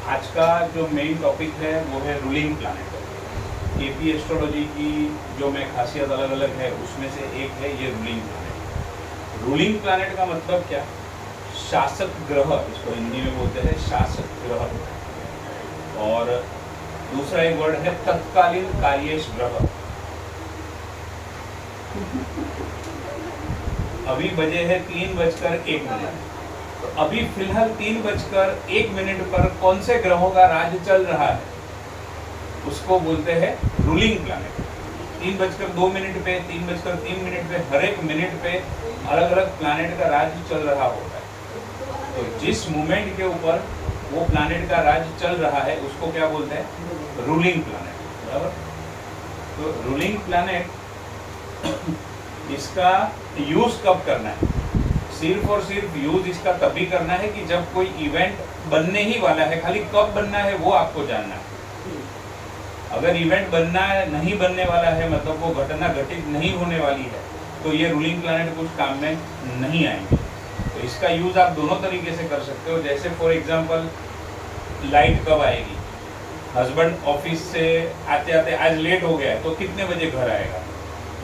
आज का जो मेन टॉपिक है वो है रूलिंग प्लैनेट। केपी एस्ट्रोलॉजी की जो मैं खासियत अलग अलग है उसमें से एक है ये रूलिंग प्लैनेट। रूलिंग प्लैनेट का मतलब क्या? शासक ग्रह, इसको हिंदी में बोलते हैं शासक ग्रह। और दूसरा एक वर्ड है तत्कालीन कार्येश ग्रह। अभी बजे है 3:01। तो अभी फिलहाल 3:01 पर कौन से ग्रहों का राज चल रहा है उसको बोलते हैं रूलिंग प्लैनेट। 3:02 पे, 3:03 पे, हर एक मिनट पे अलग अलग प्लैनेट का राज चल रहा होता है। तो जिस मोमेंट के ऊपर वो प्लैनेट का राज चल रहा है उसको क्या बोलते हैं? Ruling planet. बराबर। तो रूलिंग प्लैनेट इसका यूज कब करना है? सिर्फ और सिर्फ यूज इसका तभी करना है कि जब कोई इवेंट बनने ही वाला है। खाली कब बनना है वो आपको जानना है। अगर इवेंट बनना है, नहीं बनने वाला है, मतलब वो घटना घटित नहीं होने वाली है, तो ये रूलिंग प्लैनेट कुछ काम में नहीं आएंगे। तो इसका यूज आप दोनों तरीके से कर सकते हो। जैसे फॉर एग्जांपल लाइट कब आएगी? हस्बैंड ऑफिस से आते आते आज लेट हो गया है तो कितने बजे घर आएगा?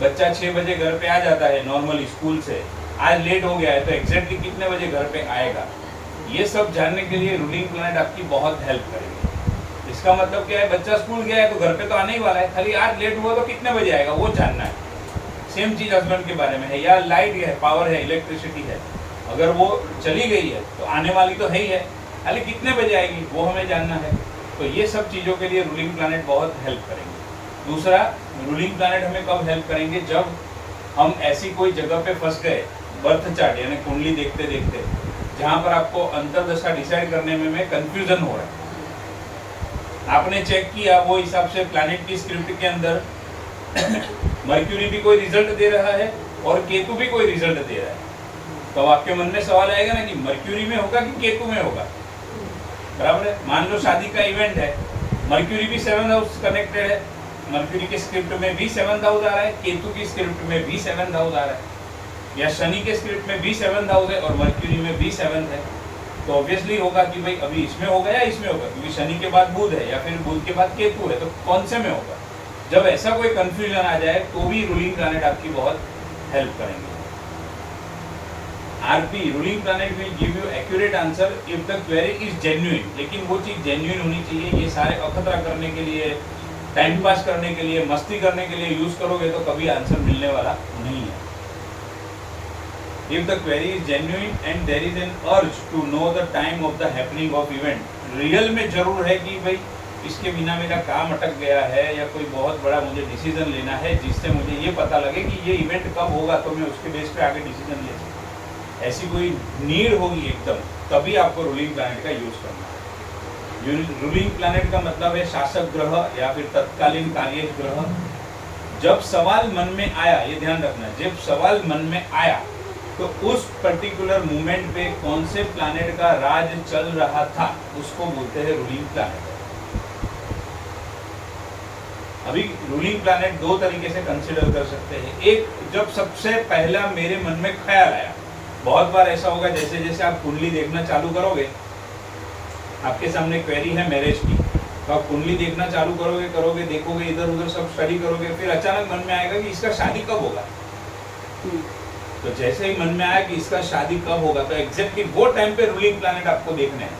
बच्चा 6 बजे घर पे आ जाता है नॉर्मली स्कूल से, आज लेट हो गया है तो एग्जैक्टली कितने बजे घर पे आएगा? ये सब जानने के लिए रूलिंग प्लैनेट आपकी बहुत हेल्प करेगी। इसका मतलब क्या है? बच्चा स्कूल गया है तो घर पे तो आने ही वाला है, खाली आज लेट हुआ तो कितने बजे आएगा वो जानना है। सेम चीज हस्बैंड के बारे में है। या लाइट है, पावर है, इलेक्ट्रिसिटी है, अगर वो चली गई है तो आने वाली तो है ही है, खाली कितने बजे आएगी वो हमें जानना है। तो ये सब चीज़ों के लिए रूलिंग प्लैनेट बहुत हेल्प करेंगे। दूसरा, रूलिंग प्लैनेट हमें कब हेल्प करेंगे? जब हम ऐसी कोई जगह पे फंस गए, बर्थ चार्ट यानी कुंडली देखते देखते, जहाँ पर आपको अंतर्दशा डिसाइड करने में कंफ्यूजन हो रहा है। आपने चेक किया वो हिसाब से प्लैनेट की स्क्रिप्ट के अंदर मर्क्यूरी भी कोई रिजल्ट दे रहा है और केतु भी कोई रिजल्ट दे रहा है, तो आपके मन में सवाल आएगा ना कि मर्क्यूरी में होगा कि केतु में होगा। बराबर है। मान लो शादी का इवेंट है, मर्क्यूरी भी 7th हाउस कनेक्टेड है, मर्क्यूरी के स्क्रिप्ट में भी 7th हाउस आ रहा है, केतु की स्क्रिप्ट में भी 7th हाउस आ रहा है, या शनि के स्क्रिप्ट में भी 7th हाउस है और मर्क्यूरी में भी 7th है, तो ऑब्वियसली होगा कि भाई अभी इसमें होगा या इसमें होगा, क्योंकि शनि के बाद बुध है या फिर बुध के बाद केतु है, तो कौन से में होगा? जब ऐसा कोई कंफ्यूजन आ जाए तो भी रूलिंग प्लैनेट आपकी बहुत हेल्प करेंगे। RP ruling planet will give you accurate answer if the query is genuine. लेकिन वो चीज़ जेन्युइन होनी चाहिए। ये सारे अखतरा करने के लिए, टाइम पास करने के लिए, मस्ती करने के लिए यूज करोगे तो कभी आंसर मिलने वाला नहीं है। If the query is genuine and there is an urge to know the time of the happening of event, real में जरूर है कि भाई इसके बिना मेरा काम अटक गया है या कोई बहुत बड़ा मुझे डिसीजन लेना है जिससे मुझे ये पता लगे कि ये इवेंट कब होगा तो मैं उसके बेस पे आगे डिसीजन ले सकूँ, ऐसी कोई नीड होगी एकदम, तभी आपको रूलिंग प्लैनेट का यूज करना है। रूलिंग प्लैनेट का मतलब है शासक ग्रह या फिर तत्कालीन कार्येश ग्रह। जब सवाल मन में आया, ये ध्यान रखना, जब सवाल मन में आया तो उस पर्टिकुलर मोमेंट पे कौन से प्लैनेट का राज चल रहा था उसको बोलते हैं रूलिंग प्लैनेट। अभी रूलिंग प्लैनेट दो तरीके से कंसिडर कर सकते हैं। एक, जब सबसे पहला मेरे मन में ख्याल आया, बहुत बार ऐसा होगा जैसे जैसे आप कुंडली देखना चालू करोगे, आपके सामने क्वेरी है मैरिज की, तो आप कुंडली देखना चालू करोगे, देखोगे, इधर उधर सब स्टडी करोगे, फिर अचानक मन में आएगा कि इसका शादी कब होगा। तो जैसे ही मन में आया कि इसका शादी कब होगा, तो एग्जैक्टली वो टाइम पे रूलिंग प्लैनेट आपको देखने हैं,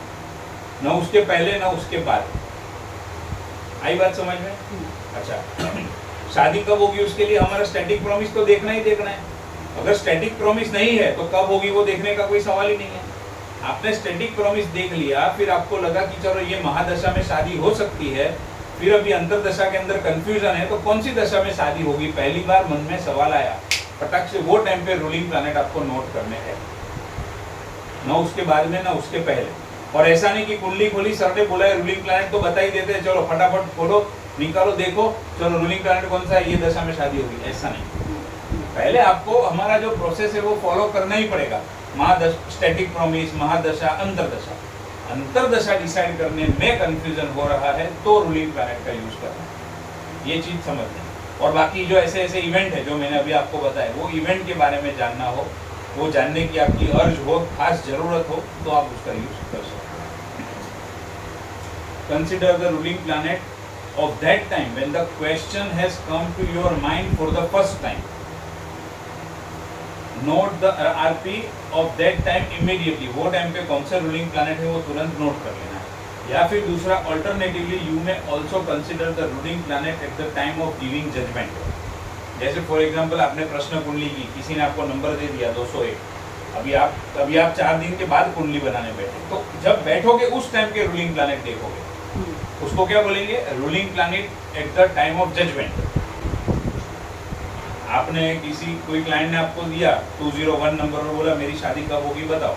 ना उसके पहले ना उसके बाद। आई बात समझ में? अच्छा, शादी कब होगी उसके लिए हमारा स्टैटिक प्रॉमिस तो देखना ही देखना है। अगर स्टैटिक प्रॉमिस नहीं है तो कब होगी वो देखने का कोई सवाल ही नहीं है। आपने स्टैटिक प्रॉमिस देख लिया, फिर आपको लगा कि चलो ये महादशा में शादी हो सकती है, फिर अभी अंतरदशा के अंदर कंफ्यूजन है, तो कौन सी दशा में शादी होगी, पहली बार मन में सवाल आया, फटाक से वो टाइम पे रूलिंग प्लैनेट आपको नोट करने हैं, ना उसके बाद में ना उसके पहले। और ऐसा नहीं कि कुंडली खोली, सर ने बोला है रूलिंग प्लैनेट तो बता ही देते हैं, चलो फटाफट खोलो, निकालो, देखो, चलो रूलिंग प्लैनेट कौन सा है, ये दशा में शादी होगी, ऐसा नहीं। पहले आपको हमारा जो प्रोसेस है वो फॉलो करना ही पड़ेगा। महादशा, स्टैटिक प्रॉमिस, महादशा, अंतरदशा। अंतरदशा डिसाइड करने में कंफ्यूजन हो रहा है तो रूलिंग प्लैनेट का यूज करना है, ये चीज समझना है। और बाकी जो ऐसे ऐसे इवेंट है जो मैंने अभी आपको बताया, वो इवेंट के बारे में जानना हो, वो जानने की आपकी अर्ज हो, खास जरूरत हो, तो आप उसका यूज कर सकते हैं। consider the ruling planet of that time when the question has come to your mind for the first time. Note the RP of that time immediately. वो टाइम पे कौन सा रूलिंग प्लैनेट है वो तुरंत नोट कर लेना है। या फिर दूसरा alternatively you may also consider the ruling planet at the time of giving judgement. जैसे फॉर एग्जाम्पल आपने प्रश्न कुंडली की, किसी ने आपको नंबर दे दिया 201, अभी आप 4 दिन के बाद कुंडली बनाने बैठे, तो जब बैठोगे उस टाइम के रूलिंग प्लैनेट देखोगे, उसको क्या बोलेंगे? Ruling planet at the time of judgement. आपने कोई क्लाइंट ने आपको दिया 201 नंबर और बोला मेरी शादी कब होगी बताओ,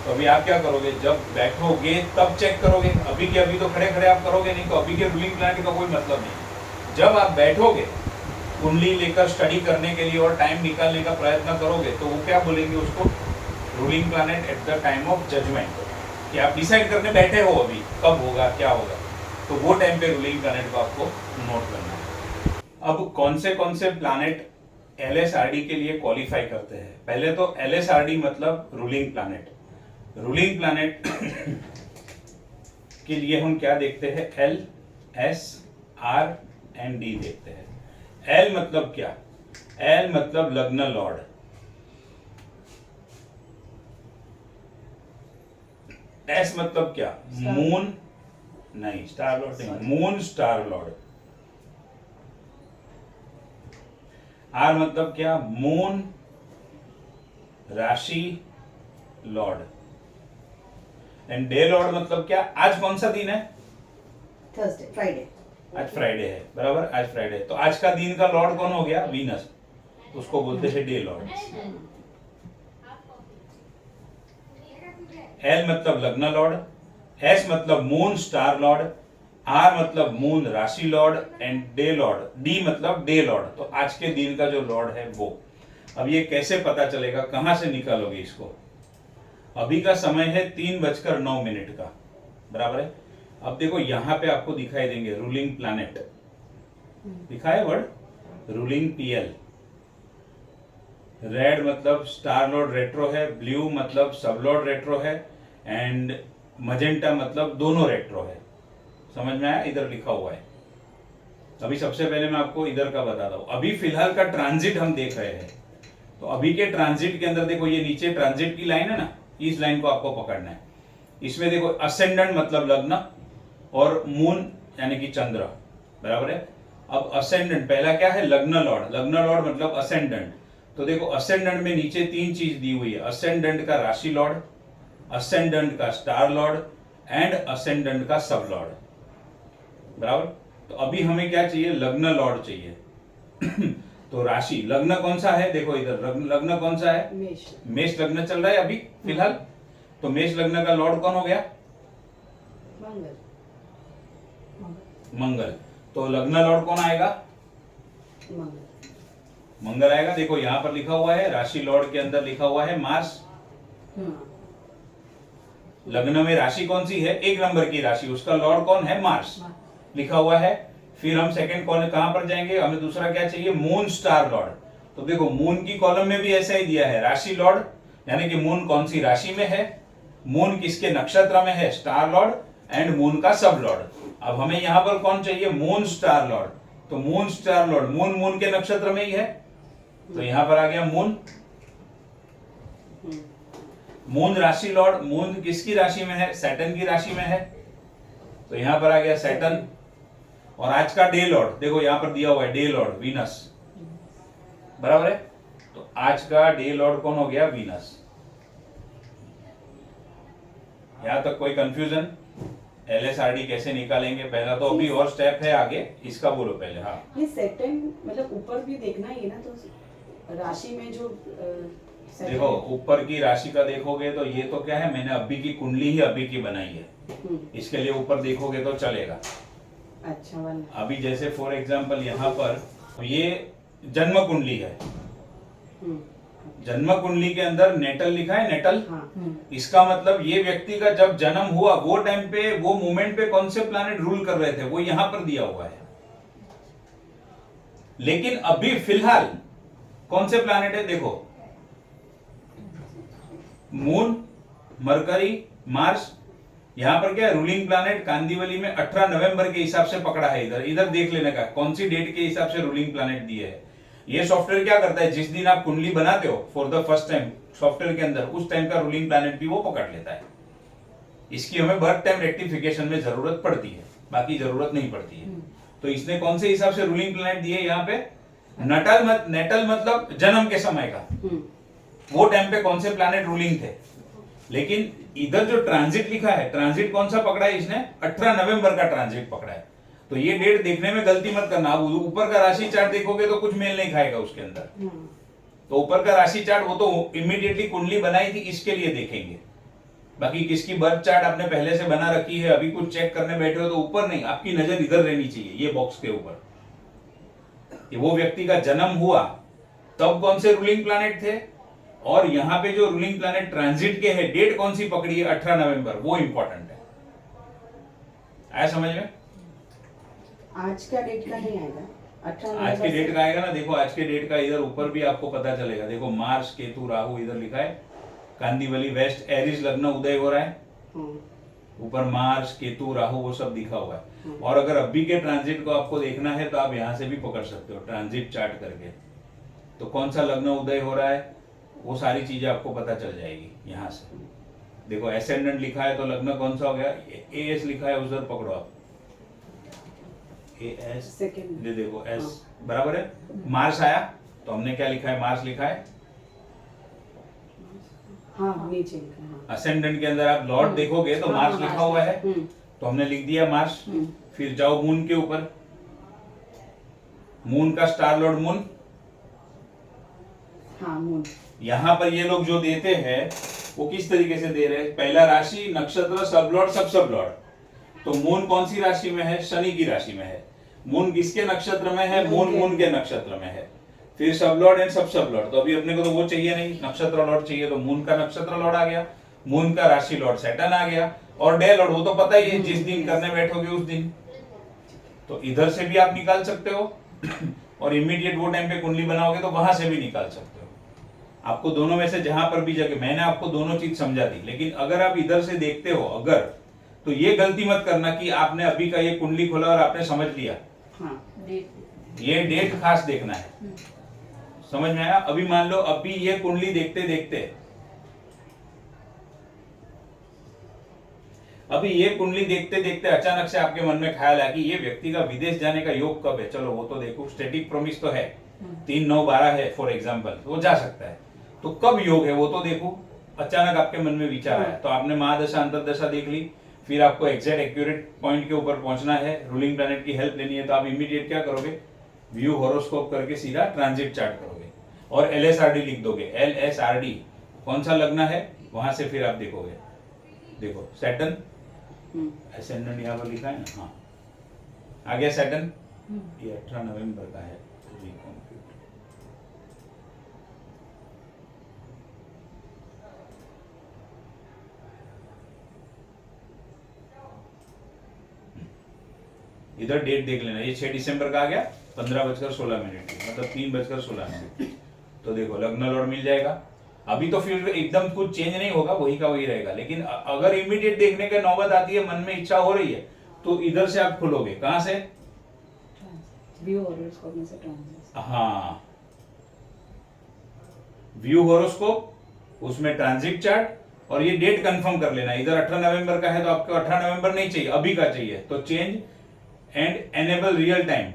तो अभी आप क्या करोगे? जब बैठोगे तब चेक करोगे, अभी के अभी तो खड़े खड़े आप करोगे नहीं, तो अभी के रूलिंग प्लैनेट का कोई मतलब नहीं। जब आप बैठोगे कुंडली लेकर स्टडी करने के लिए और टाइम निकालने का प्रयत्न करोगे, तो वो क्या बोलेंगे उसको? Ruling planet at the time of judgement. कि आप डिसाइड करने बैठे हो अभी कब होगा क्या होगा, तो वो टाइम पे रूलिंग प्लैनेट को आपको नोट करना है। अब कौन से प्लैनेट LSRD के लिए क्वालिफाई करते हैं? पहले तो LSRD मतलब रूलिंग प्लैनेट। रूलिंग प्लैनेट के लिए हम क्या देखते हैं? L, S, R and D देखते हैं। L मतलब क्या? L मतलब लग्न लॉर्ड। S मतलब क्या? मून नहीं, स्टार लॉर्ड नहीं, मून स्टार लॉर्ड। R मतलब क्या? मून राशि लॉर्ड। एंड डे लॉर्ड मतलब क्या? आज कौन सा दिन है? Thursday, Friday. आज फ्राइडे है, बराबर, आज फ्राइडे। तो आज का दिन का लॉर्ड कौन हो गया? वीनस। उसको बोलते हैं डे लॉर्ड। L मतलब लग्न लॉर्ड, S मतलब मून स्टार लॉर्ड, R मतलब मून राशि Lord and day Lord, D मतलब डे लॉर्ड। तो आज के दिन का जो लॉर्ड है वो। अब ये कैसे पता चलेगा? कहां से निकालोगे इसको? अभी का समय है 3:09 का, बराबर है। अब देखो यहां पे आपको दिखाई देंगे रूलिंग प्लैनेट, दिखा है वर्ड रूलिंग PL। रेड मतलब स्टार लॉर्ड रेट्रो है, ब्लू मतलब सब लॉर्ड रेट्रो है एंड मजेंटा मतलब दोनों रेट्रो है। समझ में आया? इधर लिखा हुआ है। अभी सबसे पहले मैं आपको इधर का बताता हूं। अभी फिलहाल का ट्रांजिट हम देख रहे हैं, तो अभी के ट्रांजिट के अंदर देखो ये नीचे ट्रांजिट की लाइन है ना, इस लाइन को आपको पकड़ना है। इसमें देखो असेंडेंट मतलब लग्न और मून यानी कि चंद्र, बराबर है। अब असेंडेंट पहला क्या है? लग्न लॉर्ड। लग्न लॉर्ड मतलब असेंडेंट। तो देखो असेंडेंट में नीचे 3 चीज दी हुई है, असेंडेंट का राशि लॉर्ड, असेंडेंट का स्टार लॉर्ड एंड असेंडेंट का सब लॉर्ड, बराबर। तो अभी हमें क्या चाहिए? लग्न लॉर्ड चाहिए। तो राशि लग्न कौन सा है? देखो इधर लग्न कौन सा है? मेष लग्न चल रहा है अभी फिलहाल। तो मेष लग्न का लॉर्ड कौन हो गया? मंगल। तो लग्न लॉर्ड कौन आएगा? मंगल आएगा। देखो यहां पर लिखा हुआ है, राशि लॉर्ड के अंदर लिखा हुआ है मार्स। लग्न में राशि कौन सी है? 1 नंबर की राशि, उसका लॉर्ड कौन है? मार्स लिखा हुआ है। फिर हम सेकंड कॉलम कहां पर जाएंगे? हमें दूसरा क्या चाहिए? Moon star Lord. तो देखो मून की कॉलम में भी ऐसा ही दिया है, राशि लॉर्ड यानी कि मून कौन सी राशि में है, मून किसके नक्षत्र में है, स्टार लॉर्ड एंड मून का सब लॉर्ड। अब हमें यहां पर कौन चाहिए? Moon star Lord. तो मून स्टार लॉर्ड मून के नक्षत्र में ही है, तो यहां पर आ गया मून। मून राशि लॉर्ड, मून किसकी राशि में है? सैटर्न की राशि में है, तो यहां पर आ गया सैटर्न। और आज का डे लॉर्ड देखो यहां पर दिया हुआ है, डे लॉर्ड वीनस, बराबर है। तो आज का डे लॉर्ड कौन हो गया? वीनस। यहां तक कोई कंफ्यूजन? LSRD कैसे निकालेंगे? पहला तो अभी और स्टेप है आगे, इसका बोलो पहले। हाँ, ये सेकंड मतलब ऊपर भी देखना ही है ना, तो राशि में जो देखो ऊपर की राशि का देखोगे तो ये तो क्या है, मैंने अभी की कुंडली ही अभी की बनाई है, इसके लिए ऊपर देखोगे तो चलेगा। अच्छा, अभी जैसे फॉर एग्जांपल यहाँ पर ये जन्म कुंडली है, जन्म कुंडली के अंदर नेटल लिखा है, नेटल। इसका मतलब ये व्यक्ति का जब जन्म हुआ वो टाइम पे, वो मोमेंट पे कौन से प्लैनेट रूल कर रहे थे, वो यहां पर दिया हुआ है। लेकिन अभी फिलहाल कौन से प्लैनेट है? देखो मून, मरकरी, मार्स यहाँ पर क्या है, रूलिंग प्लैनेट कांदिवली में 18 नवंबर के हिसाब से पकड़ा है। इधर इधर देख लेने का कौन सी डेट के हिसाब से रूलिंग प्लैनेट दिए है। ये सॉफ्टवेयर क्या करता है, जिस दिन आप कुंडली बनाते हो for the first time software के अंदर, उस टाइम का रूलिंग प्लैनेट भी वो पकड़ लेता है। इसकी हमें बर्थ टाइम रेक्टिफिकेशन में जरूरत पड़ती है, बाकी जरूरत नहीं पड़ती है। तो इसने कौन से हिसाब से रूलिंग प्लैनेट दिए यहाँ पे, नेटल मतलब जन्म के समय का, वो टाइम पे कौन से प्लैनेट रूलिंग थे। लेकिन इधर जो ट्रांजिट लिखा है, ट्रांजिट कौन सा पकड़ा है इसने, 18 नवंबर का ट्रांजिट पकड़ा है। तो ये डेट देखने में गलती मत करना। आप ऊपर का राशि चार्ट देखोगे तो कुछ मेल नहीं खाएगा उसके अंदर। तो ऊपर का राशि चार्ट वो तो इमीडिएटली कुंडली बनाई थी इसके लिए देखेंगे, बाकी किसकी बर्थ चार्ट आपने पहले से बना रखी है, अभी कुछ चेक करने बैठे हो तो ऊपर नहीं, आपकी नजर इधर रहनी चाहिए, ये बॉक्स के ऊपर। वो व्यक्ति का जन्म हुआ तब कौन से रूलिंग प्लैनेट थे, और यहाँ पे जो रूलिंग प्लैनेट ट्रांजिट के है, डेट कौन सी पकड़ी है 18 नवंबर, वो इंपॉर्टेंट है। आया समझ में? आज का डेट का नहीं आएगा, 18 आज के डेट का आएगा ना। देखो आज के डेट का इधर ऊपर भी आपको पता चलेगा। देखो मार्स केतु राहु इधर लिखा है, कांदिवली वेस्ट एरिस लग्न उदय हो रहा है, ऊपर मार्स केतु राहु वो सब दिखा हुआ है। और अगर अभी के ट्रांजिट को आपको देखना है तो आप यहाँ से भी पकड़ सकते हो ट्रांजिट चार्ट करके। तो कौन सा लग्न उदय हो रहा है वो सारी चीजें आपको पता चल जाएगी यहाँ से। देखो एसेंडेंट लिखा है तो लग्न कौन सा हो गया, एएस लिखा है उधर पकड़ो आप, एएस सेकंड, ये देखो एस बराबर है। मार्स आया तो हमने क्या लिखा है, मार्स लिखा है, हाँ नीचे लिखा है। असेंडेंट के अंदर आप लॉर्ड देखोगे तो मार्स लिखा हुआ है, तो हमने लिख दिया मार्स। फिर जाओ मून के ऊपर, मून का स्टार लॉर्ड मून, हाँ मून। यहाँ पर ये लोग जो देते हैं वो किस तरीके से दे रहे हैं, पहला राशि नक्षत्र सब लॉर्ड सब लॉर्ड। तो मून कौन सी राशि में है, शनि की राशि में है। मून किसके नक्षत्र में है, मून के नक्षत्र में है। फिर सब लॉर्ड एंड सब लॉर्ड, तो अभी अपने को तो वो चाहिए नहीं, नक्षत्र लॉर्ड चाहिए, तो मून का नक्षत्र लॉर्ड आ गया, मून का राशि लॉर्ड सैटर्न आ गया, और डे लॉर्ड वो तो पता ही है जिस दिन करने बैठोगे उस दिन। तो इधर से भी आप निकाल सकते हो और इमीडिएट वो टाइम पे कुंडली बनाओगे तो वहां से भी निकाल सकते हो। आपको दोनों में से जहां पर भी जगह, मैंने आपको दोनों चीज समझा दी। लेकिन अगर आप इधर से देखते हो अगर, तो ये गलती मत करना कि आपने अभी का ये कुंडली खोला और आपने समझ लिया। हाँ, ये डेट खास देखना है, समझ में आया? अभी मान लो अभी ये कुंडली देखते देखते, अभी ये कुंडली देखते देखते अचानक से आपके मन में ख्याल आया कि ये व्यक्ति का विदेश जाने का योग कब है, चलो वो तो देखो, स्टैटिक प्रोमिस तो है 3, 9, 12 है फॉर एग्जाम्पल, वो जा सकता है, तो कब योग है वो तो देखो। अचानक आपके मन में विचार आया तो आपने महादशा अंतरदशा देख ली, फिर आपको एग्जैक्ट एक्यूरेट पॉइंट के ऊपर पहुंचना है, रूलिंग प्लैनेट की हेल्प लेनी है, तो आप इमीडिएट क्या करोगे, व्यू हॉरोस्कोप करके सीधा ट्रांजिट चार्ट करोगे और एलएसआरडी लिख दोगे। एलएसआरडी कौन सा लगना है वहां से फिर आप देखोगे। देखो सैटर्न एसेंडेंट यहाँ पर लिखा है ना, हाँ आ गया सैटर्न, ये 18 नवंबर का है। इधर डेट देख लेना, ये 6 दिसंबर का आ गया 15:16 मतलब 3:16। तो देखो लग्न लॉर्ड मिल जाएगा। अभी तो फिर एकदम कुछ चेंज नहीं होगा, वही का वही रहेगा। लेकिन अगर इमीडिएट देखने के नौबत आती है, मन में इच्छा हो रही है, तो इधर से आप खुलोगे, कहां से, व्यू हॉरोस्कोप में से ट्रांजिट। हाँ व्यू हॉरोस्कोप, उसमें ट्रांजिट चार्ट, और ये डेट कंफर्म कर लेना। इधर 18 नवंबर का है तो आपको 18 नवंबर नहीं चाहिए, अभी का चाहिए, तो change and enable real time,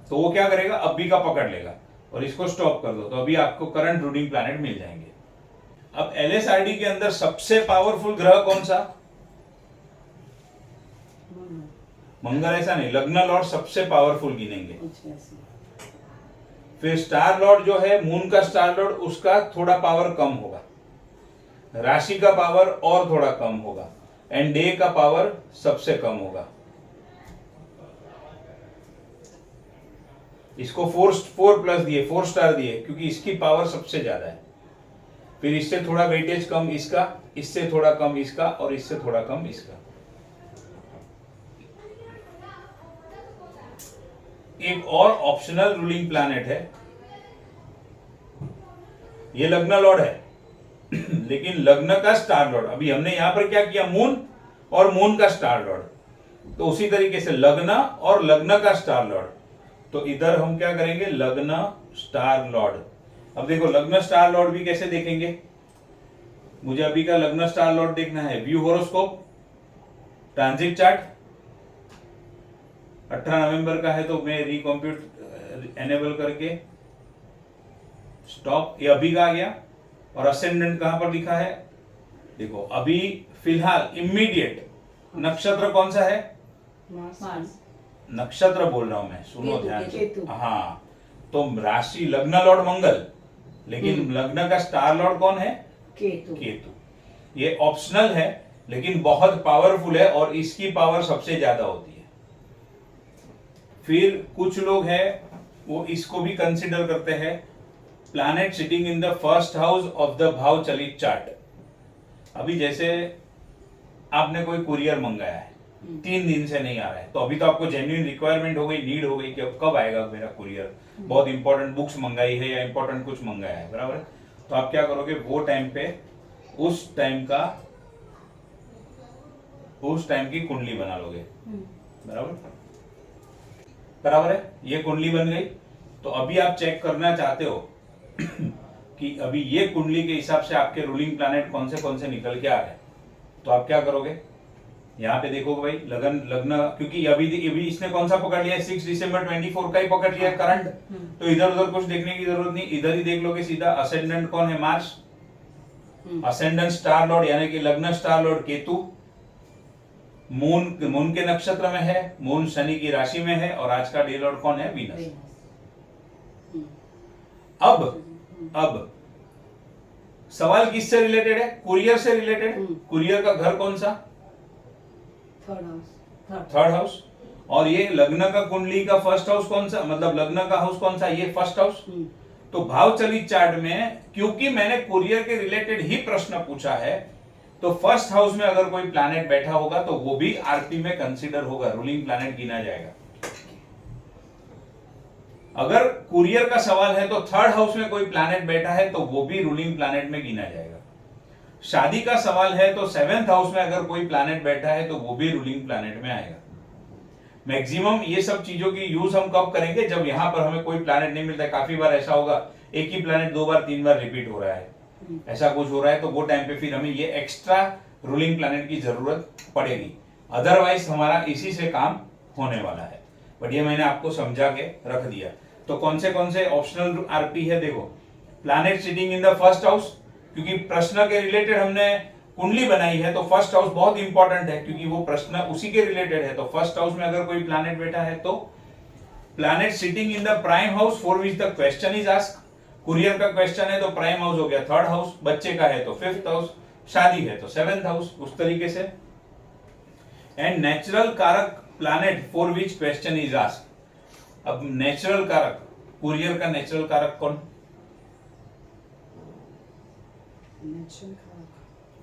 तो वो क्या करेगा, अभी का पकड़ लेगा और इसको स्टॉप कर दो, तो अभी आपको करंट रूलिंग प्लैनेट मिल जाएंगे। अब एलएसआरडी के अंदर सबसे पावरफुल ग्रह कौन सा, मंगल ऐसा नहीं, लग्न लॉर्ड सबसे पावरफुल गिनेंगे। फिर स्टार लॉर्ड जो है, मून का स्टार लॉर्ड, उसका थोड़ा पावर कम होगा, राशि का पावर और थोड़ा कम होगा, एंड डे का पावर सबसे कम होगा। इसको 4+ दिए, 4 स्टार दिए, क्योंकि इसकी पावर सबसे ज्यादा है। फिर इससे थोड़ा वेटेज कम इसका, इससे थोड़ा कम इसका, और इससे थोड़ा कम इसका। एक और ऑप्शनल रूलिंग प्लैनेट है, ये लग्न लॉर्ड है लेकिन लग्न का स्टार लॉर्ड। अभी हमने यहां पर क्या किया, मून और मून का स्टार लॉर्ड, तो उसी तरीके से लग्न और लग्न का स्टार लॉर्ड, तो इधर हम क्या करेंगे, लग्न स्टार लॉर्ड। अब देखो लग्न स्टार लॉर्ड भी कैसे देखेंगे, मुझे अभी का लग्न स्टार लॉर्ड देखना है। व्यू होरोस्कोप, ट्रांजिट चार्ट, 18 नवंबर का है तो मैं रिकम्प्यूट एनेबल करके स्टॉप, ये अभी का आ गया। और असेंडेंट कहां पर लिखा है, देखो अभी फिलहाल इमीडिएट नक्षत्र कौन सा है, मार्स। नक्षत्र बोल रहा हूं मैं, सुनो केतु, ध्यान से। केतु। हाँ, तो राशि लग्न लॉर्ड मंगल, लेकिन लग्न का स्टार लॉर्ड कौन है, केतु। केतु। ये ऑप्शनल है लेकिन बहुत पावरफुल है और इसकी पावर सबसे ज्यादा होती है। फिर कुछ लोग हैं वो इसको भी कंसिडर करते हैं, planet sitting in the first house of the भाव चलित चार्ट। अभी जैसे आपने कोई कुरियर मंगाया है, 3 दिन से नहीं आ रहा है, तो अभी तो आपको जेन्युइन रिक्वायरमेंट हो गई, नीड हो गई कि अब कब आएगा मेरा कुरियर, बहुत इंपॉर्टेंट बुक्स मंगाई है या इंपॉर्टेंट कुछ मंगाया है, बराबर है। तो आप क्या करोगे, वो टाइम पे उस टाइम की कुंडली बना लोगे, बराबर बराबर है। ये कुंडली बन गई, तो अभी आप चेक करना चाहते हो कि अभी ये कुंडली के हिसाब से आपके रूलिंग प्लैनेट कौन से निकल के आ रहे हैं, तो आप क्या करोगे, यहाँ पे देखो भाई लग्न, क्योंकि अभी इसने कौन सा पकड़ लिया है, 6 दिसंबर 24 का ही पकड़ लिया है करंट, तो इधर उधर कुछ देखने की जरूरत नहीं, इधर ही देख लोगे सीधा। असेंडेंट कौन है, मार्स। असेंडेंट स्टार लॉर्ड यानी कि लग्न स्टार लॉर्ड केतु। मून के नक्षत्र में है, मून शनि की राशि में है, और आज का डे लॉर्ड कौन है, वीनस। अब सवाल किससे रिलेटेड है, कुरियर से रिलेटेड। कुरियर का घर कौन सा, थर्ड हाउस। और ये लग्न का कुंडली का फर्स्ट हाउस कौन सा, मतलब लग्न का हाउस कौन सा, ये फर्स्ट हाउस। तो भाव चलित चार्ट में क्योंकि मैंने कुरियर के रिलेटेड ही प्रश्न पूछा है, तो फर्स्ट हाउस में अगर कोई प्लैनेट बैठा होगा तो वो भी आरपी में कंसीडर होगा, रूलिंग प्लैनेट गिना जाएगा। अगर कुरियर का सवाल है तो थर्ड हाउस में कोई प्लैनेट बैठा है तो वो भी रूलिंग प्लैनेट में गिना जाएगा। शादी का सवाल है तो 7th हाउस में अगर कोई प्लैनेट बैठा है तो वो भी रूलिंग प्लैनेट में आएगा। मैक्सिमम ये सब चीजों की यूज हम कब करेंगे, जब यहां पर हमें कोई प्लैनेट नहीं मिलता है। काफी बार ऐसा होगा एक ही प्लैनेट 2 बार 3 बार रिपीट हो रहा है, ऐसा कुछ हो रहा है, तो वो टाइम पे फिर हमें ये एक्स्ट्रा रूलिंग प्लैनेट की जरूरत पड़ेगी। अदरवाइज हमारा इसी से काम होने वाला है। बट ये मैंने आपको समझा के रख दिया। तो कौन से ऑप्शनल आरपी है, देखो planet sitting in the first house, क्योंकि प्रश्न के रिलेटेड हमने कुंडली बनाई है तो फर्स्ट हाउस बहुत इंपॉर्टेंट है, क्योंकि वो प्रश्न उसी के रिलेटेड है। तो फर्स्ट हाउस में अगर कोई प्लैनेट बैठा है तो planet sitting in the prime house for which the question is asked. Courier का क्वेश्चन है तो प्राइम हाउस हो गया थर्ड हाउस, बच्चे का है तो 5th हाउस, शादी है तो 7th हाउस, उस तरीके से। एंड नेचुरल कारक planet for which question is asked. अब नेचुरल कारक, कुरियर का नेचुरल कारक कौन,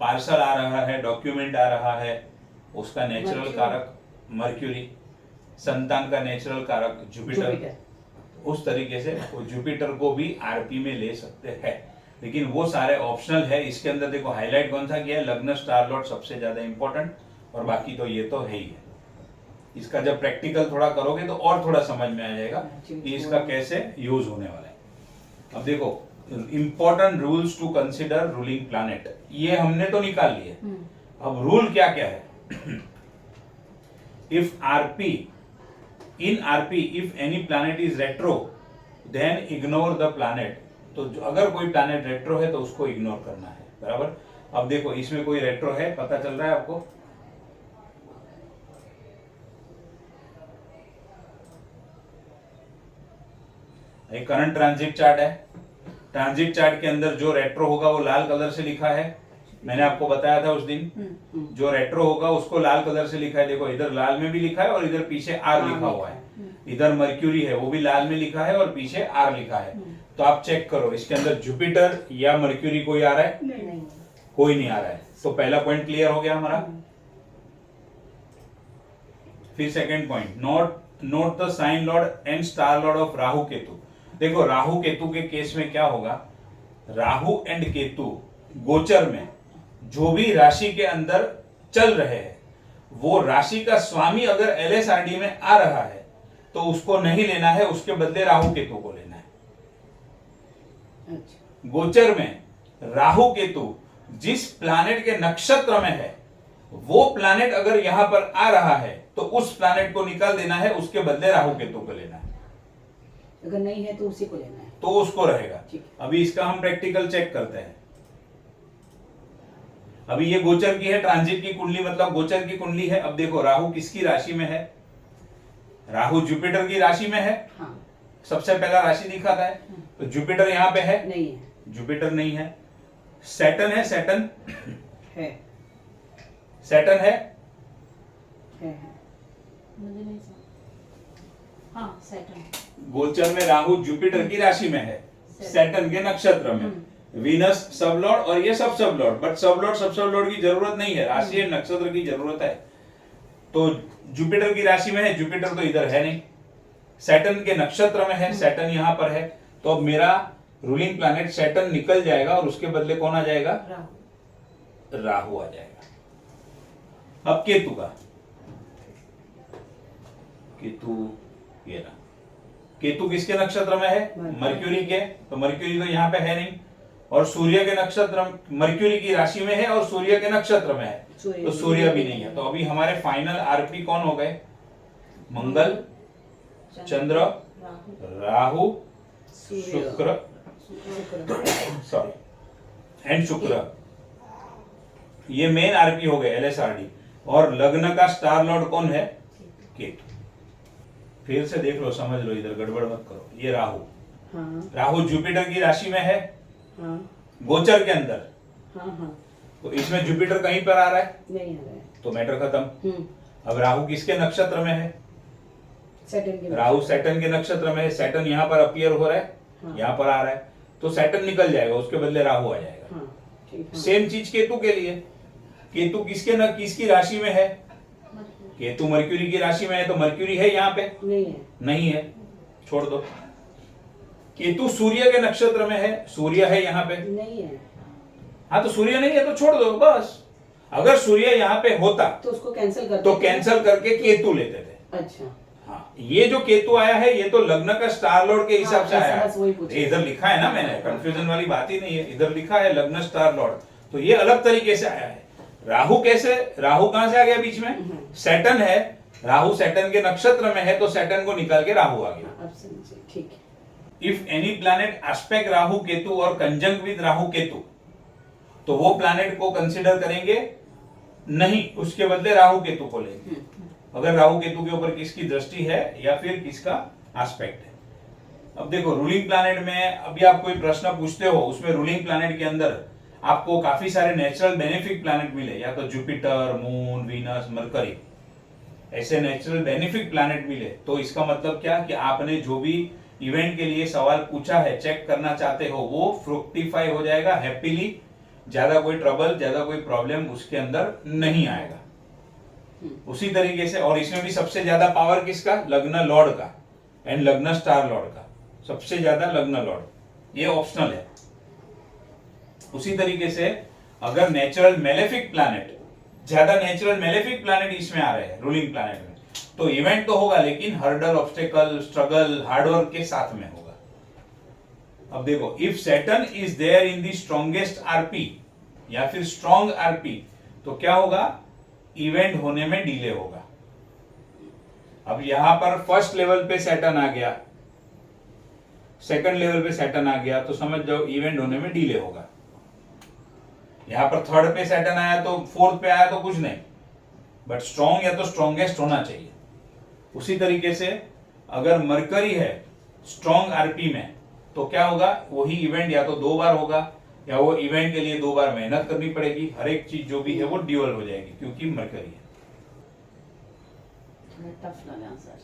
पार्सल आ रहा है, डॉक्यूमेंट आ रहा है, उसका नेचुरल कारक मर्क्यूरी। संतान का नेचुरल कारक जुपिटर। उस तरीके से जुपिटर को भी आरपी में ले सकते हैं, लेकिन वो सारे ऑप्शनल है। इसके अंदर देखो हाईलाइट कौन सा किया है, लग्न स्टार लॉर्ड सबसे ज्यादा इंपॉर्टेंट, और बाकी तो ये तो है ही है। इसका जब प्रैक्टिकल थोड़ा करोगे तो और थोड़ा समझ में आ जाएगा कि इसका कैसे यूज होने वाला है। अब देखो important rules to consider ruling planet, ये हमने तो निकाल लिए। अब रूल क्या क्या है, if RP in RP if any planet is retro then ignore the planet. तो अगर कोई प्लैनेट रेट्रो है तो उसको इग्नोर करना है, बराबर। अब देखो इसमें कोई रेट्रो है, पता चल रहा है आपको, एक करंट ट्रांजिट चार्ट है। ट्रांजिट चार्ट के अंदर जो रेट्रो होगा वो लाल कलर से लिखा है, मैंने आपको बताया था उस दिन। जो रेट्रो होगा उसको लाल कलर से लिखा है, देखो इधर लाल में भी लिखा है और इधर पीछे आर लिखा हुआ है। इधर मर्क्यूरी है वो भी लाल में लिखा है और पीछे आर लिखा है। तो आप चेक करो इसके अंदर जुपिटर या मर्क्यूरी कोई आ रहा है, नहीं। कोई नहीं आ रहा है। तो पहला पॉइंट क्लियर हो गया हमारा। फिर second point, note the sign lord and star lord of Rahu Ketu. देखो राहु केतु के केस में क्या होगा, राहु एंड केतु गोचर में जो भी राशि के अंदर चल रहे हैं, वो राशि का स्वामी अगर LSRD में आ रहा है तो उसको नहीं लेना है, उसके बदले राहु केतु को लेना है। अच्छा। गोचर में राहु केतु जिस प्लैनेट के नक्षत्र में है वो प्लैनेट अगर यहां पर आ रहा है तो उस प्लैनेट को निकाल देना है, उसके बदले राहु केतु को लेना है। अगर नहीं है तो उसी को लेना है, तो उसको रहेगा। ठीक। अभी इसका हम प्रैक्टिकल चेक करते हैं। अभी ये गोचर की है, ट्रांजिट की कुंडली मतलब गोचर की कुंडली है। अब देखो राहु किसकी राशि में है, राहु जुपिटर की राशि में है। हाँ। सबसे पहला राशि दिखाता है, तो जुपिटर यहाँ पे है, नहीं है, जुपिटर नहीं है। सैटर्न है, सैटर्न है, सैटर्न है, है। मुझे नहीं समझ। हाँ सैटर्न। गोचर में राहु जुपिटर की राशि में है, सैटर्न के नक्षत्र में, वीनस सब लॉर्ड और ये सब लॉर्ड, बट सब लॉर्ड की जरूरत नहीं है, राशि और नक्षत्र की जरूरत है। तो जुपिटर की राशि में है, जुपिटर तो इधर है नहीं, सैटर्न के नक्षत्र में है, सैटर्न यहां पर है। तो अब मेरा रूलिंग प्लैनेट सैटर्न निकल जाएगा और उसके बदले कौन आ जाएगा, राहु आ जाएगा। अब केतु का, केतु ये रहा, केतु किसके नक्षत्र में है, मर्क्यूरी के, तो मर्क्यूरी तो यहाँ पे है नहीं, और सूर्य के नक्षत्र, मर्क्यूरी की राशि में है और सूर्य के नक्षत्र में है, तो सूर्य भी नहीं है। तो अभी हमारे फाइनल आरपी कौन हो गए, मंगल, चंद्र, राहु, शुक्र, सॉरी एंड शुक्र, ये मेन आरपी हो गए LSRD। और लग्न का स्टार लॉर्ड कौन है, केतु। फिर से देख लो, समझ लो, इधर गड़बड़ मत करो। ये राहु, हाँ। राहु जुपिटर की राशि में है, हाँ। गोचर के अंदर, हाँ। हाँ। तो इसमें जुपिटर कहीं पर आ रहा है, नहीं आ रहा है, तो मैटर खत्म। अब राहु किसके नक्षत्र में है, सैटर्न के, राहु सैटर्न के नक्षत्र में है, सैटर्न यहाँ पर अपीयर हो रहा है, हाँ। यहाँ पर आ रहा है, तो सैटर्न निकल जाएगा, उसके बदले राहु आ जाएगा। हाँ, ठीक, हाँ। सेम चीज केतु के लिए, केतु किसकी राशि में है, केतु मर्क्यूरी की राशि में है, तो मर्क्यूरी है यहाँ पे, नहीं है, नहीं है, छोड़ दो। केतु सूर्य के नक्षत्र में है, सूर्य है यहाँ पे, नहीं है, हाँ तो सूर्य नहीं है तो छोड़ दो बस। अगर सूर्य यहाँ पे होता तो उसको कैंसिल कर तो कैंसिल करके केतु लेते थे। अच्छा, हाँ, ये जो केतु आया है ये तो लग्न का स्टार लॉर्ड के हिसाब से आया बस वही पूछा। है। इधर लिखा है ना, मैंने कंफ्यूजन वाली बात ही नहीं है, इधर लिखा है लग्न स्टार लॉर्ड, तो ये अलग तरीके से आया है। राहु कैसे, राहु कहां से आ गया बीच में, सैटर्न है, राहु सैटर्न के नक्षत्र में है, तो सैटर्न को निकाल के राहु आ गया। अब समझे, ठीक है। If any planet aspect Rahu Ketu और कंजंक्ट विद राहु केतु, तो वो प्लैनेट को कंसीडर करेंगे नहीं, उसके बदले राहु केतु को लेंगे। अगर राहु केतु के ऊपर किसकी दृष्टि है या फिर किसका एस्पेक्ट है। अब देखो रूलिंग प्लैनेट में, अभी आप कोई प्रश्न पूछते हो उसमें रूलिंग प्लैनेट के अंदर आपको काफी सारे नेचुरल बेनिफिक प्लैनेट मिले, या तो जुपिटर, मून, वीनस, मरकरी, ऐसे नेचुरल बेनिफिक प्लैनेट मिले, तो इसका मतलब क्या कि आपने जो भी इवेंट के लिए सवाल पूछा है, चेक करना चाहते हो, वो फ्रुक्टिफाई हो जाएगा हैप्पीली, ज्यादा कोई ट्रबल, ज्यादा कोई प्रॉब्लम उसके अंदर नहीं आएगा। उसी तरीके से, और इसमें भी सबसे ज्यादा पावर किसका, लग्न लॉर्ड का एंड लग्न स्टार लॉर्ड का, सबसे ज्यादा लग्न लॉर्ड, ये ऑप्शनल है। उसी तरीके से अगर नेचुरल मेलेफिक प्लैनेट, ज्यादा नेचुरल मेलेफिक प्लैनेट इसमें आ रहे हैं रूलिंग प्लैनेट में, तो इवेंट तो होगा लेकिन हर्डल, ऑब्स्टेकल, स्ट्रगल, हार्डवर्क के साथ में होगा। अब देखो, if Saturn is there in the strongest RP या फिर स्ट्रॉन्ग आरपी, तो क्या होगा, इवेंट होने में डिले होगा। अब यहां पर फर्स्ट लेवल पे सैटर्न आ गया, सेकंड लेवल पे सैटर्न आ गया, तो समझ जाओ इवेंट होने में डिले होगा। यहां पर थर्ड पे सैटर्न आया तो फोर्थ पे आया तो कुछ नहीं, बट स्ट्रॉन्ग या तो स्ट्रॉन्गेस्ट होना चाहिए। उसी तरीके से अगर मरकरी है स्ट्रॉन्ग आरपी में, तो क्या होगा, वही इवेंट या तो 2 बार होगा, या वो इवेंट के लिए 2 बार मेहनत करनी पड़ेगी। हर एक चीज जो भी है वो ड्यूअल हो जाएगी, क्योंकि मरकरी है। थोड़ा टफ लगा आंसर,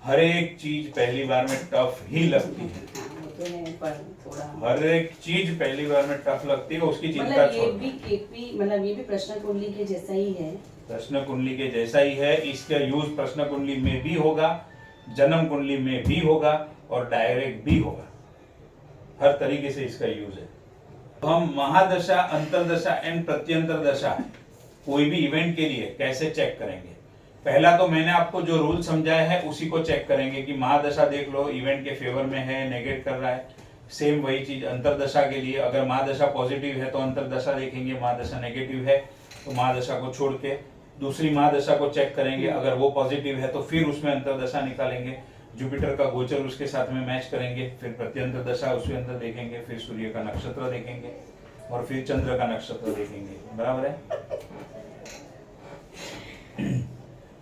हर एक चीज पहली बार में टफ ही लगती है, वो तो है, पर थोड़ा हर एक चीज पहली बार में टफ लगती है, उसकी चिंता मतलब छोड़ ये दो। भी केपी, मतलब ये भी प्रश्न कुंडली के जैसा ही है, प्रश्न कुंडली के जैसा ही है। इसका यूज प्रश्न कुंडली में भी होगा, जन्म कुंडली में भी होगा और डायरेक्ट भी होगा, हर तरीके से इसका यूज है। हम महादशा, अंतरदशा एंड प्रत्यंतर दशा कोई भी इवेंट के लिए कैसे चेक करेंगे। पहला तो मैंने आपको जो रूल समझाया है उसी को चेक करेंगे कि महादशा देख लो इवेंट के फेवर में है, नेगेट कर रहा है। सेम वही चीज अंतरदशा के लिए, अगर महादशा पॉजिटिव है तो अंतरदशा देखेंगे, महादशा नेगेटिव है तो महादशा को छोड़ के दूसरी महादशा को चेक करेंगे। अगर वो पॉजिटिव है तो फिर उसमें अंतरदशा निकालेंगे, जुपिटर का गोचर उसके साथ में मैच करेंगे, फिर प्रत्यंतर दशा उसके अंदर देखेंगे, फिर सूर्य का नक्षत्र देखेंगे और फिर चंद्र का नक्षत्र देखेंगे। बराबर है।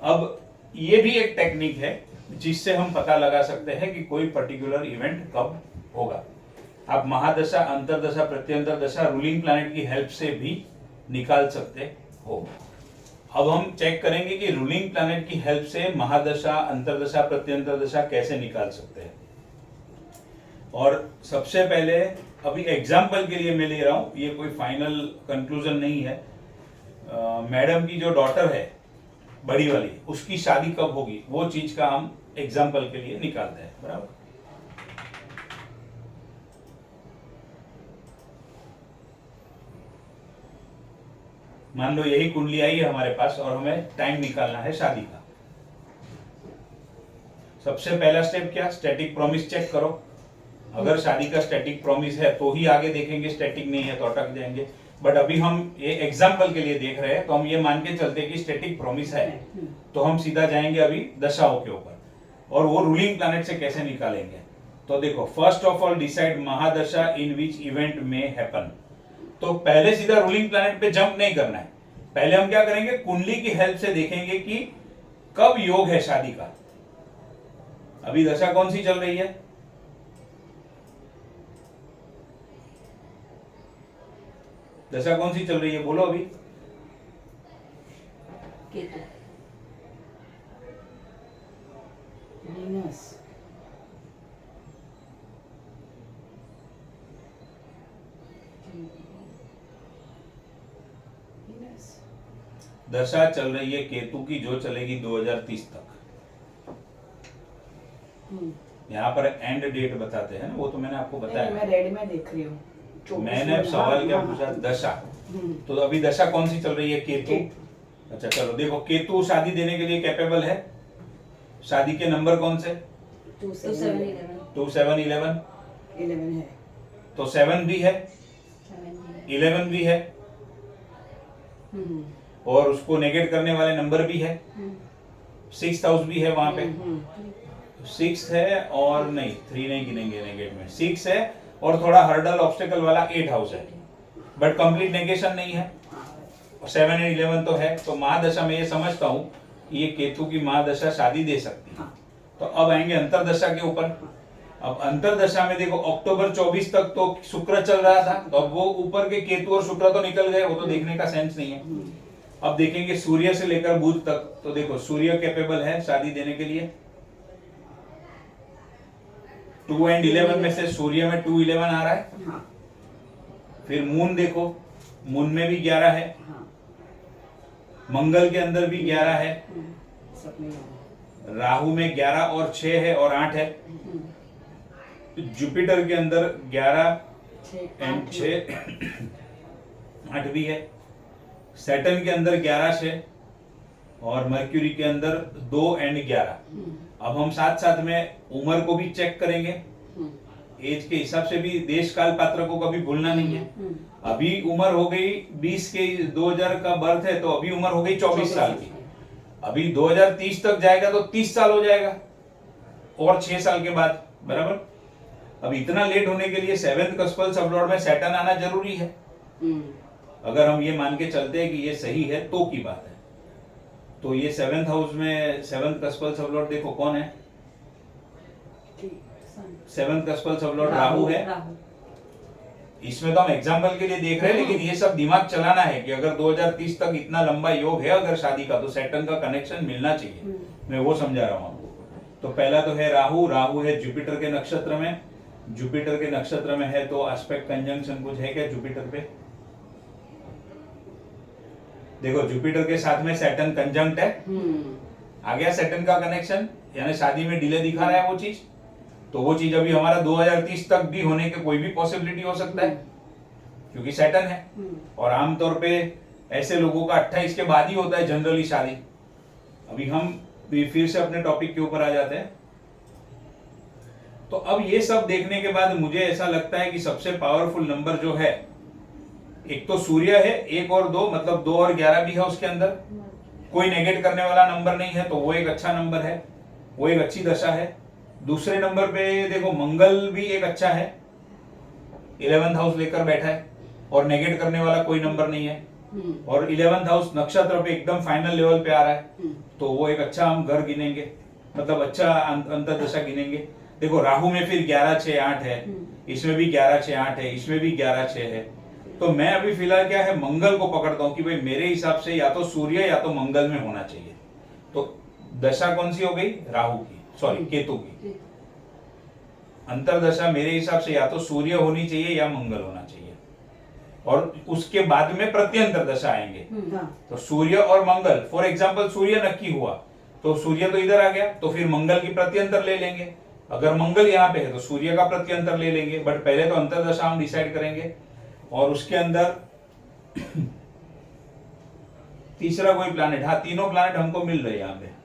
अब ये भी एक टेक्निक है जिससे हम पता लगा सकते हैं कि कोई पर्टिकुलर इवेंट कब होगा। आप महादशा, अंतरदशा, प्रत्यंतर दशा रूलिंग प्लैनेट की हेल्प से भी निकाल सकते हो। अब हम चेक करेंगे कि रूलिंग प्लैनेट की हेल्प से महादशा, अंतरदशा, प्रत्यंतर दशा कैसे निकाल सकते हैं। और सबसे पहले अभी एग्जाम्पल के लिए मैं ले रहा हूं, ये कोई फाइनल कंक्लूजन नहीं है। मैडम की जो डॉटर है बड़ी वाली, उसकी शादी कब होगी वो चीज का हम एग्जाम्पल के लिए निकालते हैं। बराबर। मान लो यही कुंडली आई है हमारे पास और हमें टाइम निकालना है शादी का। सबसे पहला स्टेप क्या, स्टैटिक प्रॉमिस चेक करो। अगर शादी का स्टैटिक प्रॉमिस है तो ही आगे देखेंगे, स्टैटिक नहीं है तो अटक जाएंगे। बट अभी हम ये एग्जाम्पल के लिए देख रहे हैं तो हम ये मान के चलते कि स्टैटिक प्रॉमिस है, तो हम सीधा जाएंगे अभी दशाओं के ऊपर और वो रूलिंग प्लैनेट से कैसे निकालेंगे। तो देखो, first of all decide mahadasha in which event में हैपन। तो पहले सीधा रूलिंग प्लैनेट पे जंप नहीं करना है। पहले हम क्या करेंगे, कुंडली की हेल्प से देखेंगे कि कब योग है शादी का। अभी दशा कौन सी चल रही है, दशा कौन सी चल रही है बोलो अभी। केतु। वीनस। दशा चल रही है केतु की, जो चलेगी 2030 तक। यहाँ पर एंड डेट बताते हैं ना, वो तो मैंने आपको बताया। मैं रेड में देख रही हूँ। मैंने सवाल क्या पूछा, दशा। तो अभी दशा कौन सी चल रही है, केतु। अच्छा चलो देखो, केतु शादी देने के लिए कैपेबल है। शादी के नंबर कौन से, 2 7 2 7 11 11 है, तो 7 भी है, 11 भी है और उसको नेगेट करने वाले नंबर भी है। 6th हाउस भी है वहां पे, 6 है और नहीं 3 नहीं गिनेंगे नेगेट में, 6 है और थोड़ा हर्डल ऑब्स्टेकल वाला 8 हाउस है, बट कंप्लीट नेगेशन नहीं है। 7 और 11 तो है। तो महादशा में ये समझता हूँ कि ये केतु की महादशा शादी दे सकती है। तो अब आएंगे अंतरदशा के ऊपर। अब अंतरदशा में देखो, अक्टूबर 24 तक तो शुक्र चल रहा था, तो अब वो ऊपर के केतु और शुक्र तो निकल गए, वो तो देखने का सेंस नहीं है। अब देखेंगे सूर्य से लेकर बुध तक। तो देखो, सूर्य कैपेबल है शादी देने के लिए। 2 और 11 में से सूर्य में 2 11 आ रहा है। फिर मून देखो, मून में भी 11 है, मंगल के अंदर भी 11 है, राहु में 11 और 6 है और 8 है, जुपिटर के अंदर 11 एंड 6 8 भी है, सैटर्न के अंदर 11 6 और मर्क्यूरी के अंदर 2 एंड 11। अब हम साथ साथ में उम्र को भी चेक करेंगे, एज के हिसाब से भी देश काल पात्र को कभी भूलना नहीं है। अभी उम्र हो गई 20 के, 2000 का बर्थ है तो अभी उम्र हो गई 24 साल की। अभी 2030 तक जाएगा तो 30 साल हो जाएगा और 6 साल के बाद। बराबर। अब इतना लेट होने के लिए 7th कस्पल सबलॉर्ड में सैटर्न आना जरूरी है। अगर हम ये मान के चलते हैं कि ये सही है तो की बात है। तो ये 7th हाउस में 7th कस्पल सबलॉर्ड देखो कौन है, 7th कस्पल सबलॉर्ड राहु है। इसमें तो हम एग्जाम्पल के लिए देख रहे हैं, लेकिन ये सब दिमाग चलाना है कि अगर 2030 तक इतना लंबा योग है अगर शादी का, तो सैटर्न का कनेक्शन मिलना चाहिए। मैं वो समझा रहा हूँ आपको। तो पहला तो है राहु, राहु है जुपिटर के नक्षत्र में, जुपिटर के नक्षत्र में है तो एस्पेक्ट कंजंक्शन कुछ है क्या जुपिटर पे। देखो जुपिटर के साथ में सैटर्न कंजंक्ट है, आ गया सैटर्न का कनेक्शन, यानी शादी में डिले दिखा रहा है वो चीज। तो वो चीज अभी हमारा 2030 तक भी होने के कोई भी पॉसिबिलिटी हो सकता है क्योंकि सैटर्न है। और आमतौर पे ऐसे लोगों का 28 के बाद ही होता है जनरली शादी। अभी हम फिर से अपने टॉपिक के ऊपर आ जाते हैं। तो अब ये सब देखने के बाद मुझे ऐसा लगता है कि सबसे पावरफुल नंबर जो है, एक तो सूर्य है, 1 और 2 मतलब 2 और 11 भी है उसके अंदर, कोई नेगेट करने वाला नंबर नहीं है, तो वो एक अच्छा नंबर है, वो एक अच्छी दशा है। दूसरे नंबर पे देखो मंगल भी एक अच्छा है, 11th हाउस लेकर बैठा है और नेगेट करने वाला कोई नंबर नहीं है, और 11th हाउस नक्षत्र पे एकदम फाइनल लेवल पे आ रहा है, तो वो एक अच्छा हम घर गिनेंगे, मतलब अच्छा अंतर्दशा गिनेंगे। देखो राहु में फिर 11 6 8 है, इसमें भी 11 6 8 है, इसमें भी 11 6 है। तो मैं अभी फिलहाल क्या है, मंगल को पकड़ता हूं कि भाई मेरे हिसाब से या तो सूर्य या तो मंगल में होना चाहिए। तो दशा कौन सी हो गई, राहु की, सॉरी केतु की। अंतरदशा मेरे हिसाब से या तो सूर्य होनी चाहिए या मंगल होना चाहिए, और उसके बाद में प्रत्यंतर दशा आएंगे। तो सूर्य और मंगल, फॉर एग्जाम्पल सूर्य नक्की हुआ तो सूर्य तो इधर आ गया, तो फिर मंगल की प्रत्यंतर ले लेंगे। अगर मंगल यहाँ पे है तो सूर्य का प्रत्यंतर ले लेंगे, बट पहले तो अंतरदशा हम डिसाइड करेंगे। और उसके अंदर तीसरा कोई प्लैनेट, हाँ तीनों प्लैनेट हमको मिल रहे हैं यहाँ पे।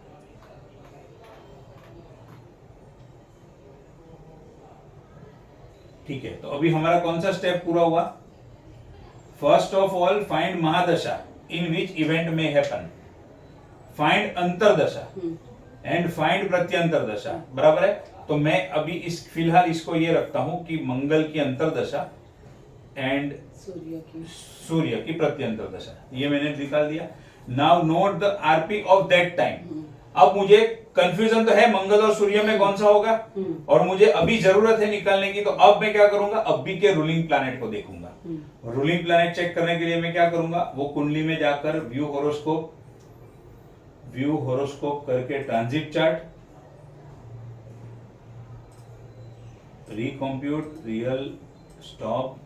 ठीक है, तो अभी हमारा कौन सा स्टेप पूरा हुआ? First of all find mahadasha in which event में happen, find antardasha and find pratyantar dasha, बराबर है। तो मैं अभी इस फिलहाल इसको ये रखता हूं कि मंगल की अंतरदशा एंड सूर्य की प्रत्यंतर दशा, ये मैंने निकाल दिया। Now note the RP of that time. अब मुझे कंफ्यूजन तो है मंगल और सूर्य में कौन सा होगा, और मुझे अभी जरूरत है निकालने की, तो अब मैं क्या करूंगा, अभी के रूलिंग प्लैनेट को देखूंगा। रूलिंग प्लैनेट चेक करने के लिए मैं क्या करूंगा, वो कुंडली में जाकर व्यू होरोस्कोप करके transit chart, recompute, real stop.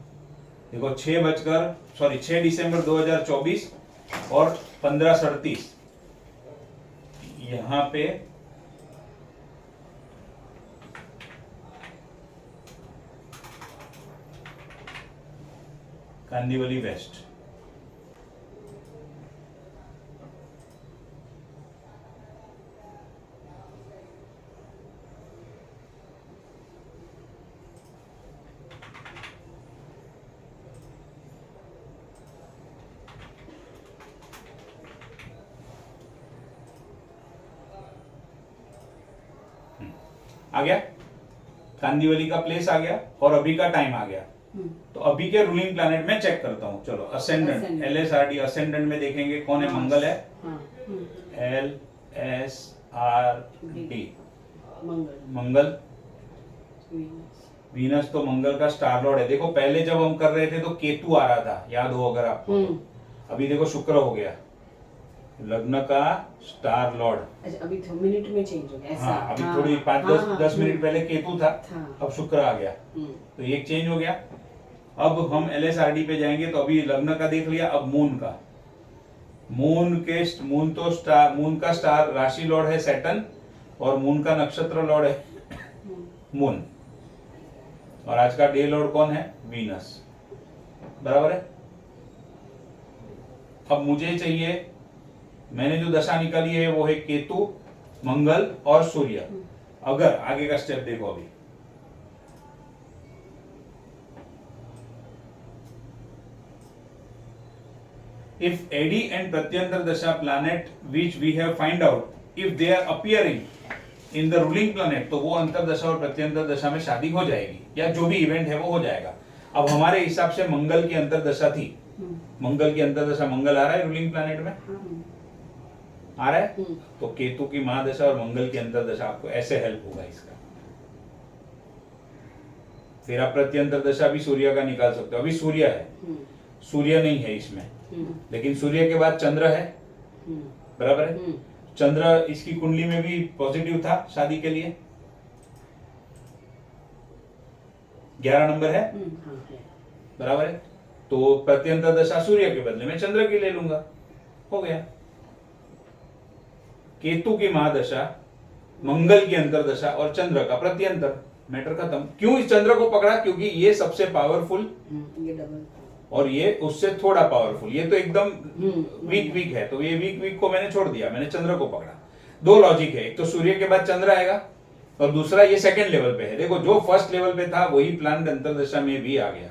देखो 6 दिसंबर 2024 और 15:37 यहां पे कांदिवली वेस्ट। आ गया, कांदिवली का प्लेस आ गया और अभी का टाइम आ गया। तो अभी के रूलिंग प्लैनेट में चेक करता हूं। चलो असेंडेंट, LSRD असेंडेंट में देखेंगे कौन है, मंगल है, LSRD मंगल। वीनस तो मंगल का स्टार लॉर्ड है। देखो पहले जब हम कर रहे थे तो केतु आ रहा था, याद हो अगर आपको, अभी देखो शुक्र हो गया, लग्न का स्टार लॉर्ड। अच्छा, अभी तो मिनट में चेंज हो गया ऐसा। हाँ, अभी थोड़ी 5-10 मिनट पहले केतु था, अब शुक्र आ गया, तो एक चेंज हो गया। अब हम LSRD पे जाएंगे, तो अभी लग्न का देख लिया, अब मून का। मून का स्टार राशि लॉर्ड है सैटर्न, और मून का नक्षत्र लॉर्ड है मून, और आज का डे लॉर्ड कौन है, वीनस, बराबर है। अब मुझे चाहिए, मैंने जो दशा निकाली है वो है केतु, मंगल और सूर्य। अगर आगे का स्टेप देखो, अभी if AD and Pratyantar Dasha planet which we have find out, if they are appearing in the ruling planet, तो वो अंतर दशा और प्रत्यंतर दशा में शादी हो जाएगी, या जो भी इवेंट है वो हो जाएगा। अब हमारे हिसाब से मंगल की अंतर दशा थी, मंगल की अंतर दशा, मंगल आ रहा है रूलिंग प्लैनेट में, आ रहा है, तो केतु की महादशा और मंगल की अंतर दशा आपको ऐसे हेल्प होगा इसका। फिर आप प्रत्यंतर दशा भी सूर्य का निकाल सकते हो। अभी सूर्य है, सूर्य नहीं है इसमें, लेकिन सूर्य के बाद चंद्र है, बराबर है। चंद्र इसकी कुंडली में भी पॉजिटिव था शादी के लिए, 11 नंबर है, बराबर है। तो प्रत्यंतर दशा सूर्य के बदले में चंद्र की ले लूंगा, हो गया। केतु की महादशा, मंगल की अंतरदशा और चंद्र का प्रत्यंतर, मैटर खत्म। क्यों इस चंद्र को पकड़ा, क्योंकि ये सबसे पावरफुल और ये उससे थोड़ा पावरफुल, ये तो एकदम वीक हम्म। है, तो ये वीक को मैंने छोड़ दिया, मैंने चंद्र को पकड़ा। दो लॉजिक है, एक तो सूर्य के बाद चंद्र आएगा और दूसरा ये सेकंड लेवल पे है। देखो जो फर्स्ट लेवल पे था वही प्लान अंतर्दशा में भी आ गया।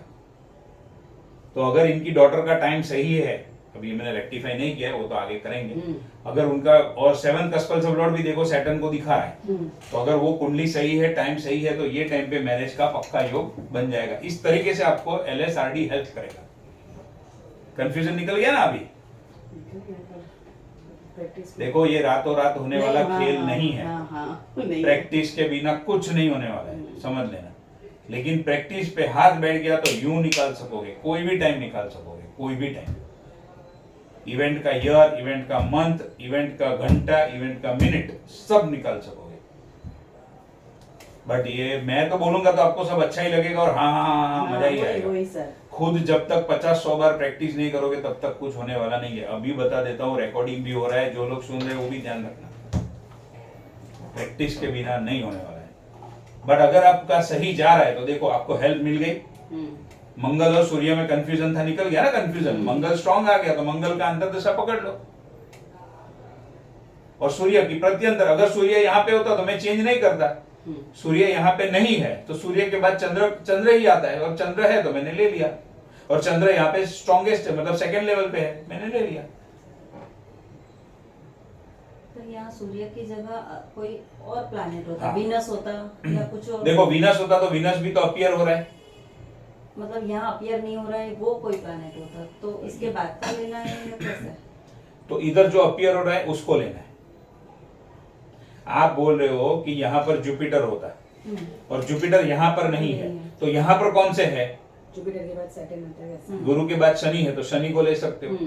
तो अगर इनकी डॉटर का टाइम सही है, अभी मैंने रेक्टिफाई नहीं किया है, वो तो आगे करेंगे। अगर उनका और 7 कस्पल सबलॉर्ड भी देखो सैटर्न को दिखा रहा है, तो अगर वो कुंडली सही है, टाइम सही है, तो ये टाइम पे मैरिज का पक्का योग बन जाएगा। इस तरीके से आपको LSRD हेल्प करेगा। कंफ्यूजन निकल गया ना अभी? प्रैक्टिस देखो ये रातों रात होने वाला खेल नहीं है। नहीं। प्रैक्टिस के बिना कुछ नहीं होने वाला है, समझ लेना। लेकिन प्रैक्टिस पे हाथ बैठ गया तो यूं निकाल सकोगे, कोई भी टाइम निकाल सकोगे, कोई भी टाइम। इवेंट का ईयर, इवेंट का मंथ, इवेंट का घंटा, इवेंट का मिनट, सब निकाल सकोगे। बट ये मैं तो बोलूंगा तो आपको सब अच्छा ही लगेगा और हाँ मजा ही आएगा। वही सर। खुद जब तक 50-100 बार प्रैक्टिस नहीं करोगे तब तक कुछ होने वाला नहीं है। अभी बता देता हूँ, रिकॉर्डिंग भी हो रहा है, जो लोग सुन रहे हैं वो भी ध्यान रखना, प्रैक्टिस के बिना नहीं होने वाला है। बट अगर आपका सही जा रहा है तो देखो आपको हेल्प मिल गई। मंगल और सूर्य में कंफ्यूजन था, निकल गया ना कंफ्यूजन। मंगल स्ट्रांग आ गया तो मंगल का अंतर्दशा पकड़ लो। और सूर्य की प्रत्यंतर, अगर सूर्य यहाँ पे होता तो मैं चेंज नहीं करता। सूर्य यहाँ पे नहीं है तो सूर्य के बाद चंद्र ही आता है, और चंद्र है तो मैंने ले लिया। और चंद्र यहाँ पे स्ट्रॉन्गेस्ट है, मतलब सेकंड लेवल पे है, मैंने ले लिया। तो यहाँ सूर्य की जगह कोई और प्लैनेट होता, हाँ। वीनस होता या कुछ और? देखो वीनस होता तो वीनस भी तो अपीयर हो रहा है। मतलब यहाँ अपीयर नहीं हो रहा है, वो कोई प्लैनेट होता तो इसके बाद का लेना है या कैसे? तो इधर जो अपीयर हो रहा है उसको लेना है। आप बोल रहे हो कि यहाँ पर जुपिटर होता है और जुपिटर यहाँ पर नहीं है, तो यहाँ पर कौन से है? जुपिटर के बाद सैटर्न आता है वैसे। गुरु के बाद शनि है तो शनि को ले सकते हो।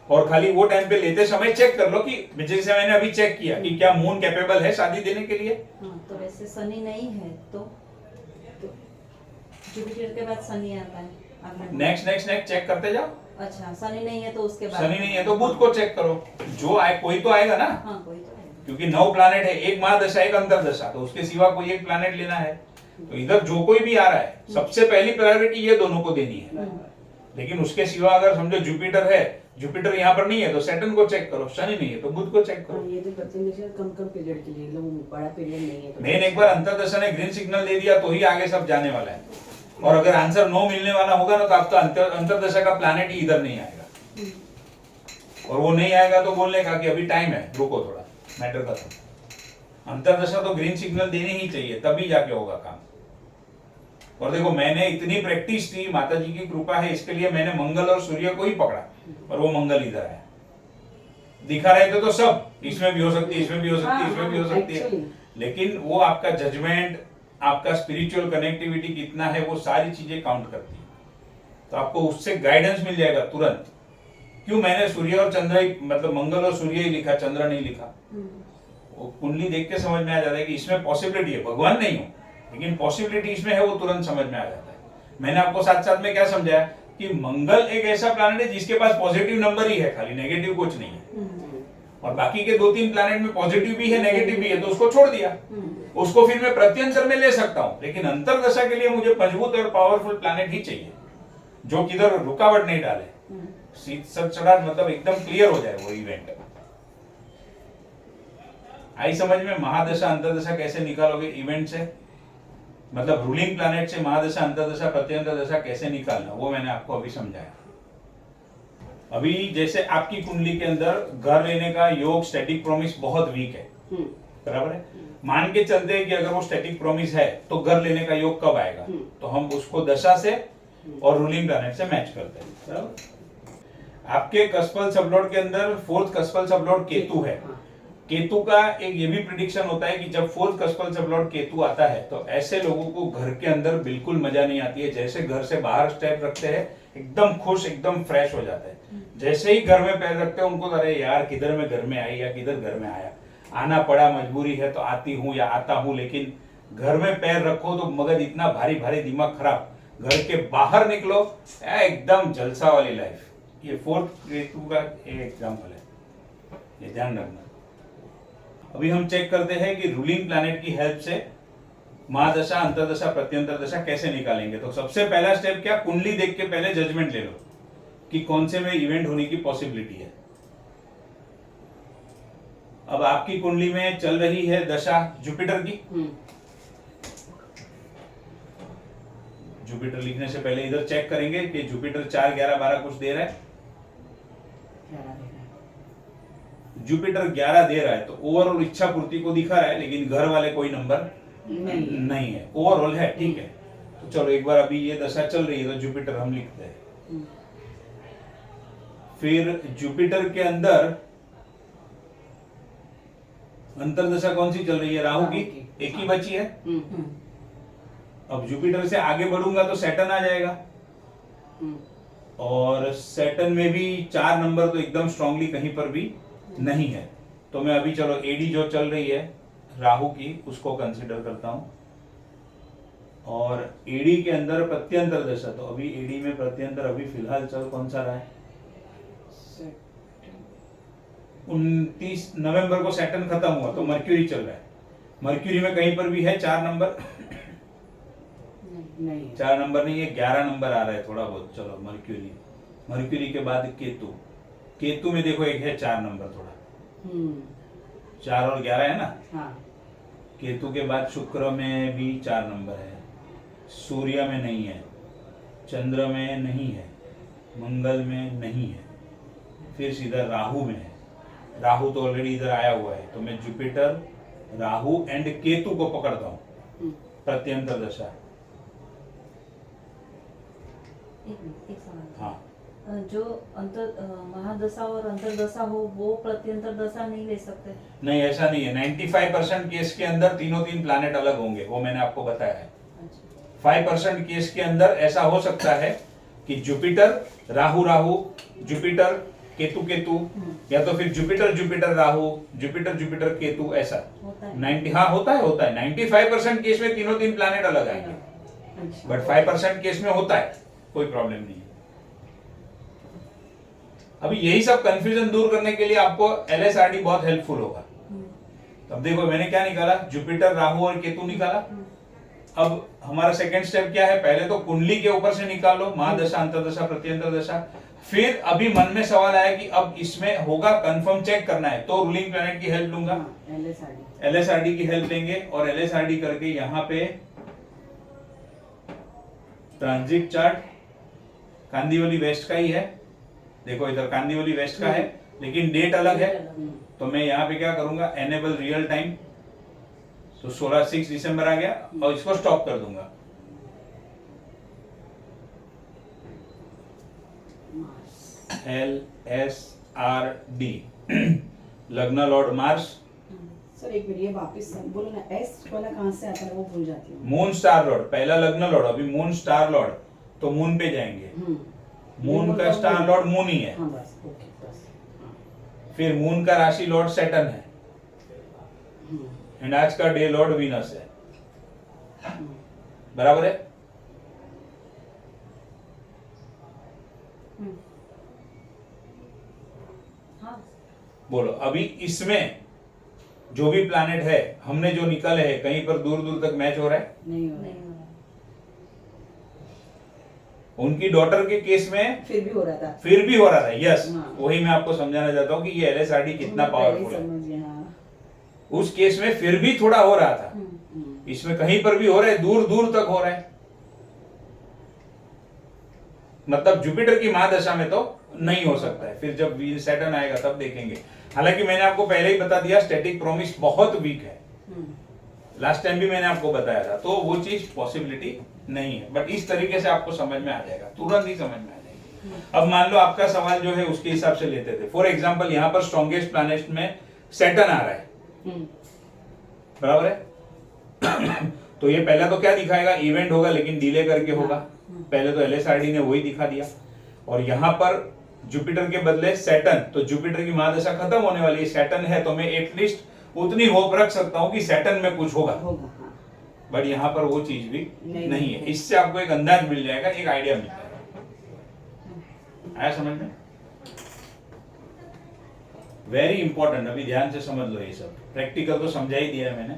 और खाली वो टाइम पे लेते समय चेक कर लो कि जैसे मैंने अभी चेक किया कि क्या मून कैपेबल है शादी देने के लिए। तो वैसे शनि नहीं है तो जुपिटर के बाद शनि आता है। नेक्स्ट चेक करते जाओ। अच्छा, शनि नहीं है तो उसके बाद? शनि नहीं है तो बुध को चेक करो, जो आए कोई तो आएगा ना। हाँ, कोई तो आएगा। क्योंकि 9 प्लैनेट है, एक महादशा एक अंतरदशा, तो उसके सिवा कोई एक प्लैनेट लेना है। तो इधर जो कोई भी आ रहा है सबसे पहली प्रायोरिटी ये दोनों को देनी है। लेकिन उसके सिवा अगर समझो जुपिटर है, जुपिटर यहाँ पर नहीं है तो सैटर्न को चेक करो, शनि नहीं है तो बुध को चेक करो। ये तो बच्चे कम पीरियड के लिए, बड़ा पीरियड नहीं है तो मेन एक बार अंतरदशा ने ग्रीन सिग्नल दे दिया तो ही आगे सब जाने वाला है। और अगर आंसर नो मिलने वाला होगा ना तो आपका अंतरदशा का प्लैनेट ही इधर नहीं आएगा। और वो नहीं आएगा तो बोलने का कि अभी टाइम है, रुको थोड़ा, मैटर खत्म। अंतरदशा तो ग्रीन सिग्नल देने ही चाहिए, तभी जाके होगा काम। और देखो मैंने इतनी प्रैक्टिस की, माता जी की कृपा है, इसके लिए मैंने मंगल और सूर्य को ही पकड़ा और वो मंगल इधर आया। दिखा रहे थे तो सब, इसमें भी हो सकती है, इसमें भी हो सकती है, इसमें भी हो सकती है, लेकिन वो आपका जजमेंट, आपका स्पिरिचुअल कनेक्टिविटी कितना है, वो सारी चीजें काउंट करती है। तो आपको उससे गाइडेंस मिल जाएगा तुरंत। क्यों मैंने सूर्य और चंद्र ही, मतलब मंगल और सूर्य ही लिखा, चंद्र नहीं लिखा। वो कुंडली देख के समझ में आ जाता है कि इसमें पॉसिबिलिटी है, भगवान नहीं हो लेकिन पॉसिबिलिटी इसमें है, वो तुरंत समझ में आ जाता है। मैंने आपको साथ साथ में क्या समझाया कि मंगल एक ऐसा प्लैनेट है जिसके पास पॉजिटिव नंबर ही है, खाली नेगेटिव कुछ नहीं है। और बाकी के 2-3 प्लैनेट में पॉजिटिव भी है, नेगेटिव भी है, तो उसको छोड़ दिया। उसको फिर मैं प्रत्यंतर में ले सकता हूं, लेकिन अंतरदशा के लिए मुझे मजबूत और पावरफुल प्लैनेट ही चाहिए जो किधर रुकावट नहीं डाले, सड़सड़ाहट मतलब एकदम क्लियर हो जाए वो इवेंट। आई समझ में? महादशा अंतरदशा कैसे निकालोगे इवेंट से, मतलब रूलिंग प्लैनेट से महादशा अंतरदशा प्रत्यंतर दशा कैसे निकालना, वो मैंने आपको अभी समझाया। अभी जैसे आपकी कुंडली के अंदर घर लेने का योग स्टैटिक प्रॉमिस बहुत वीक है, बराबर है। मान के चलते हैं कि अगर वो स्टैटिक प्रॉमिस है तो घर लेने का योग कब आएगा, तो हम उसको दशा से और रूलिंग प्लैनेट से मैच करते हैं, बराबर। आपके कस्पल सबलॉर्ड के अंदर 4th कस्पल सबलॉर्ड केतु है। केतु का एक ये भी प्रिडिक्शन होता है कि जब 4th कस्पल सबलॉर्ड केतु आता है तो ऐसे लोगों को घर के अंदर बिल्कुल मजा नहीं आती है। जैसे घर से बाहर स्टेप रखते हैं एकदम खुश, एकदम फ्रेश हो जाते हैं। जैसे ही घर में पैर रखते हैं उनको अरे यार किधर मैं घर में आई या किधर घर में आया, आना पड़ा, मजबूरी है तो आती हूँ या आता हूँ, लेकिन घर में पैर रखो तो मगज इतना भारी भारी, दिमाग खराब। घर के बाहर निकलो एकदम जलसा वाली लाइफ। ये 4th केतु का एग्जाम्पल है, ये ध्यान रखना। अभी हम चेक करते हैं कि रूलिंग प्लैनेट की हेल्प से महादशा अंतरदशा प्रत्यंतर दशा कैसे निकालेंगे। तो सबसे पहला स्टेप क्या, कुंडली देख के पहले जजमेंट ले लो। कि कौन से में इवेंट होने की पॉसिबिलिटी है। अब आपकी कुंडली में चल रही है दशा जुपिटर की। जुपिटर लिखने से पहले इधर चेक करेंगे कि जुपिटर 4, 11, 12 कुछ दे रहा है। जुपिटर 11 दे रहा है तो ओवरऑल इच्छा पूर्ति को दिखा रहा है, लेकिन घर वाले कोई नंबर नहीं है। ओवरऑल है, ठीक है। तो चलो एक बार अभी ये दशा चल रही है तो जुपिटर हम लिखते हैं। फिर जुपिटर के अंदर अंतर्दशा कौन सी चल रही है? राहु की, एक ही बची है। अब जुपिटर से आगे बढ़ूंगा तो सैटर्न आ जाएगा, और सैटर्न में भी 4 नंबर तो एकदम स्ट्रांगली कहीं पर भी नहीं है। तो मैं अभी चलो एडी जो चल रही है राहु की उसको कंसीडर करता हूं, और एडी के अंदर प्रत्यंतर दशा, तो अभी एडी में प्रत्यंतर अभी फिलहाल चल कौन सा रहा है? 29 नवंबर को सैटर्न खत्म हुआ तो मर्क्यूरी चल रहा है। मर्क्यूरी में कहीं पर भी है 4 नंबर? नहीं, 4 नंबर नहीं है, 11 नंबर आ रहा है थोड़ा बहुत। चलो मर्क्यूरी के बाद केतु में देखो एक है 4 नंबर थोड़ा, 4 और 11 है ना। हाँ। केतु के बाद शुक्र में भी 4 नंबर है, सूर्य में नहीं है, चंद्र में नहीं है, मंगल में नहीं है, फिर सीधा राहु में है। राहु तो ऑलरेडी इधर आया हुआ है, तो मैं जुपिटर, राहु एंड केतु को पकड़ता हूं प्रत्यंतर दशा। एक सवाल। हाँ, जो महादशा और अंतरदशा हो वो प्रत्यंतर दशा नहीं ले सकते? नहीं ऐसा नहीं है। 95% केस के अंदर तीनों 3 प्लैनेट अलग होंगे, वो मैंने आपको बताया है। 5% केस के अंदर ऐसा हो सकता है कि जुपिटर राहु जुपिटर केतु या तो फिर जुपिटर राहु जुपिटर केतु, ऐसा होता है। 90 हाँ होता है 95% केस में तीनों 3 प्लैनेट अलग आएंगे, बट 5% केस में होता है, कोई प्रॉब्लम नहीं है। अभी यही सब कंफ्यूजन दूर करने के लिए आपको LSRD बहुत हेल्पफुल होगा। अब देखो मैंने क्या निकाला, जुपिटर राहु और केतु निकाला। अब हमारा सेकंड स्टेप क्या है? पहले तो कुंडली के ऊपर से निकाल लो महादशा, अंतरदशा, प्रत्यंतर दशा। फिर अभी मन में सवाल आया कि अब इसमें होगा, कंफर्म चेक करना है, तो रूलिंग प्लैनेट की हेल्प लूंगा। LSRD की हेल्प लेंगे, और LSRD करके यहाँ पे ट्रांजिट चार्ट कांदिवली वेस्ट का ही है। देखो इधर कांदिवली वेस्ट का है, लेकिन डेट अलग है। तो मैं यहाँ पे क्या करूंगा, एनेबल रियल टाइम, तो 6 दिसंबर आ गया, और इसको स्टॉप कर दूंगा। LSRD लग्न लॉर्ड मार्स। सर एक मिनट, ये वापस बोलो ना, एस वाला कहाँ से आता है वो भूल जाती हूँ। मून स्टार लॉर्ड, पहला लग्न लॉर्ड, अभी मून स्टार लॉर्ड, तो मून पे जाएंगे। मून का स्टार लॉर्ड मून ही है। हाँ बस, ओके बस। फिर मून का राशि लॉर्ड सैटर्न है, एंड आज का डे लॉर्ड वीनस है। बराबर है? हाँ। बोलो अभी इसमें जो भी प्लैनेट है, हमने जो निकाले हैं, कहीं पर दूर दूर तक मैच हो रहा है? नहीं हो रहा नहीं है। हो रहा। उनकी डॉटर के केस में फिर भी हो रहा था। यस। हाँ। वही मैं आपको समझाना चाहता हूँ कि ये LSRD कितना पावरफुल है। समझ गया, हाँ। उस केस में फिर भी थोड़ा हो रहा था, इसमें कहीं पर भी हो रहा है, दूर दूर तक हो रहा है। मतलब जुपिटर की महादशा में तो नहीं हो सकता है, फिर जब सैटर्न आएगा तब देखेंगे। हालांकि मैंने आपको पहले ही बता दिया, स्टैटिक प्रॉमिस बहुत वीक है। लास्ट टाइम भी मैंने आपको बताया था, तो वो चीज पॉसिबिलिटी नहीं है। बट इस तरीके से आपको समझ में आ जाएगा, तुरंत ही समझ में आ जाएगी। अब मान लो आपका सवाल जो है उसके हिसाब से लेते थे। फॉर एग्जाम्पल यहाँ पर स्ट्रॉन्गेस्ट प्लैनेट में सैटर्न आ रहा है, बराबर है। तो ये पहला तो क्या दिखाएगा, इवेंट होगा, लेकिन डिले करके होगा। पहले तो LSRD ने वही दिखा दिया। और यहाँ पर जुपिटर के बदले सैटर्न, तो जुपिटर की महादशा खत्म होने वाली है, सैटर्न है, तो मैं एटलीस्ट उतनी होप रख सकता हूं कि सैटर्न में कुछ होगा। बट यहाँ पर वो चीज भी नहीं है। इससे आपको एक अंदाज मिल जाएगा, एक आइडिया मिल जाएगा। आया समझ में? वेरी इंपॉर्टेंट, अभी ध्यान से समझ लो। ये सब प्रैक्टिकल तो समझा ही दिया है मैंने।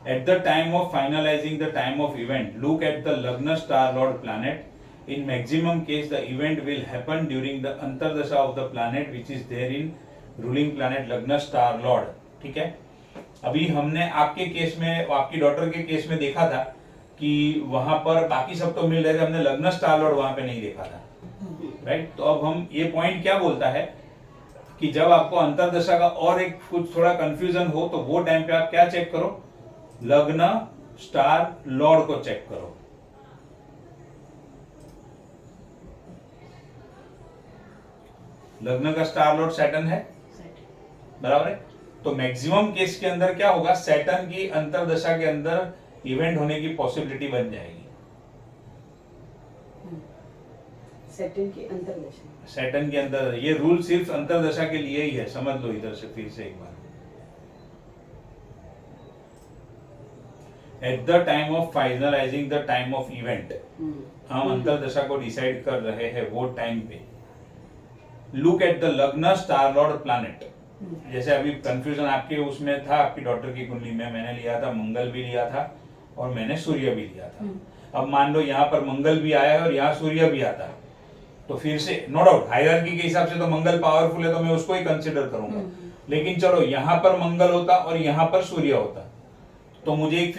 At the time of finalizing the time of event, look at the Lagna star lord planet In maximum case, the event will happen during the अंतर्दशा of the planet which is there in ruling planet लग्न star Lord. ठीक है. अभी हमने आपके case में, आपकी daughter के case में देखा था कि वहां पर बाकी सब तो मिल रहे थे, हमने लग्न स्टार लॉर्ड वहां पे नहीं देखा था, राइट. तो अब हम ये पॉइंट क्या बोलता है कि जब आपको अंतर्दशा का और एक कुछ थोड़ा कंफ्यूजन हो तो वो टाइम पे आप क्या चेक करो, लग्न स्टार लॉर्ड को चेक करो. लग्न का स्टार लॉर्ड सैटर्न है, बराबर है. तो मैक्सिमम केस के अंदर क्या होगा, सैटर्न की अंतर्दशा के अंदर इवेंट होने की पॉसिबिलिटी बन जाएगी. सैटर्न की अंतर्दशा, सैटर्न के अंदर, ये रूल सिर्फ अंतर्दशा के लिए ही है, समझ लो इधर से फिर से एक बार. At the time of finalising the time of event, हम अंतर्दशा को डिसाइड कर रहे हैं वो टाइम पे. लुक एट द लग्न स्टार लॉर्ड प्लैनेट. जैसे अभी कंफ्यूजन आपके उसमें था, आपकी डॉटर की कुंडली में मैंने लिया था, मंगल भी लिया था और मैंने सूर्य भी लिया था. अब मान लो यहाँ पर मंगल भी आया है और यहाँ सूर्य भी आता है, तो फिर से नो डाउट हायरार्की के हिसाब से तो मंगल पावरफुल है तो मैं उसको ही कंसिडर करूंगा. लेकिन चलो यहाँ पर मंगल होता और यहाँ पर सूर्य होता तो मुझे एक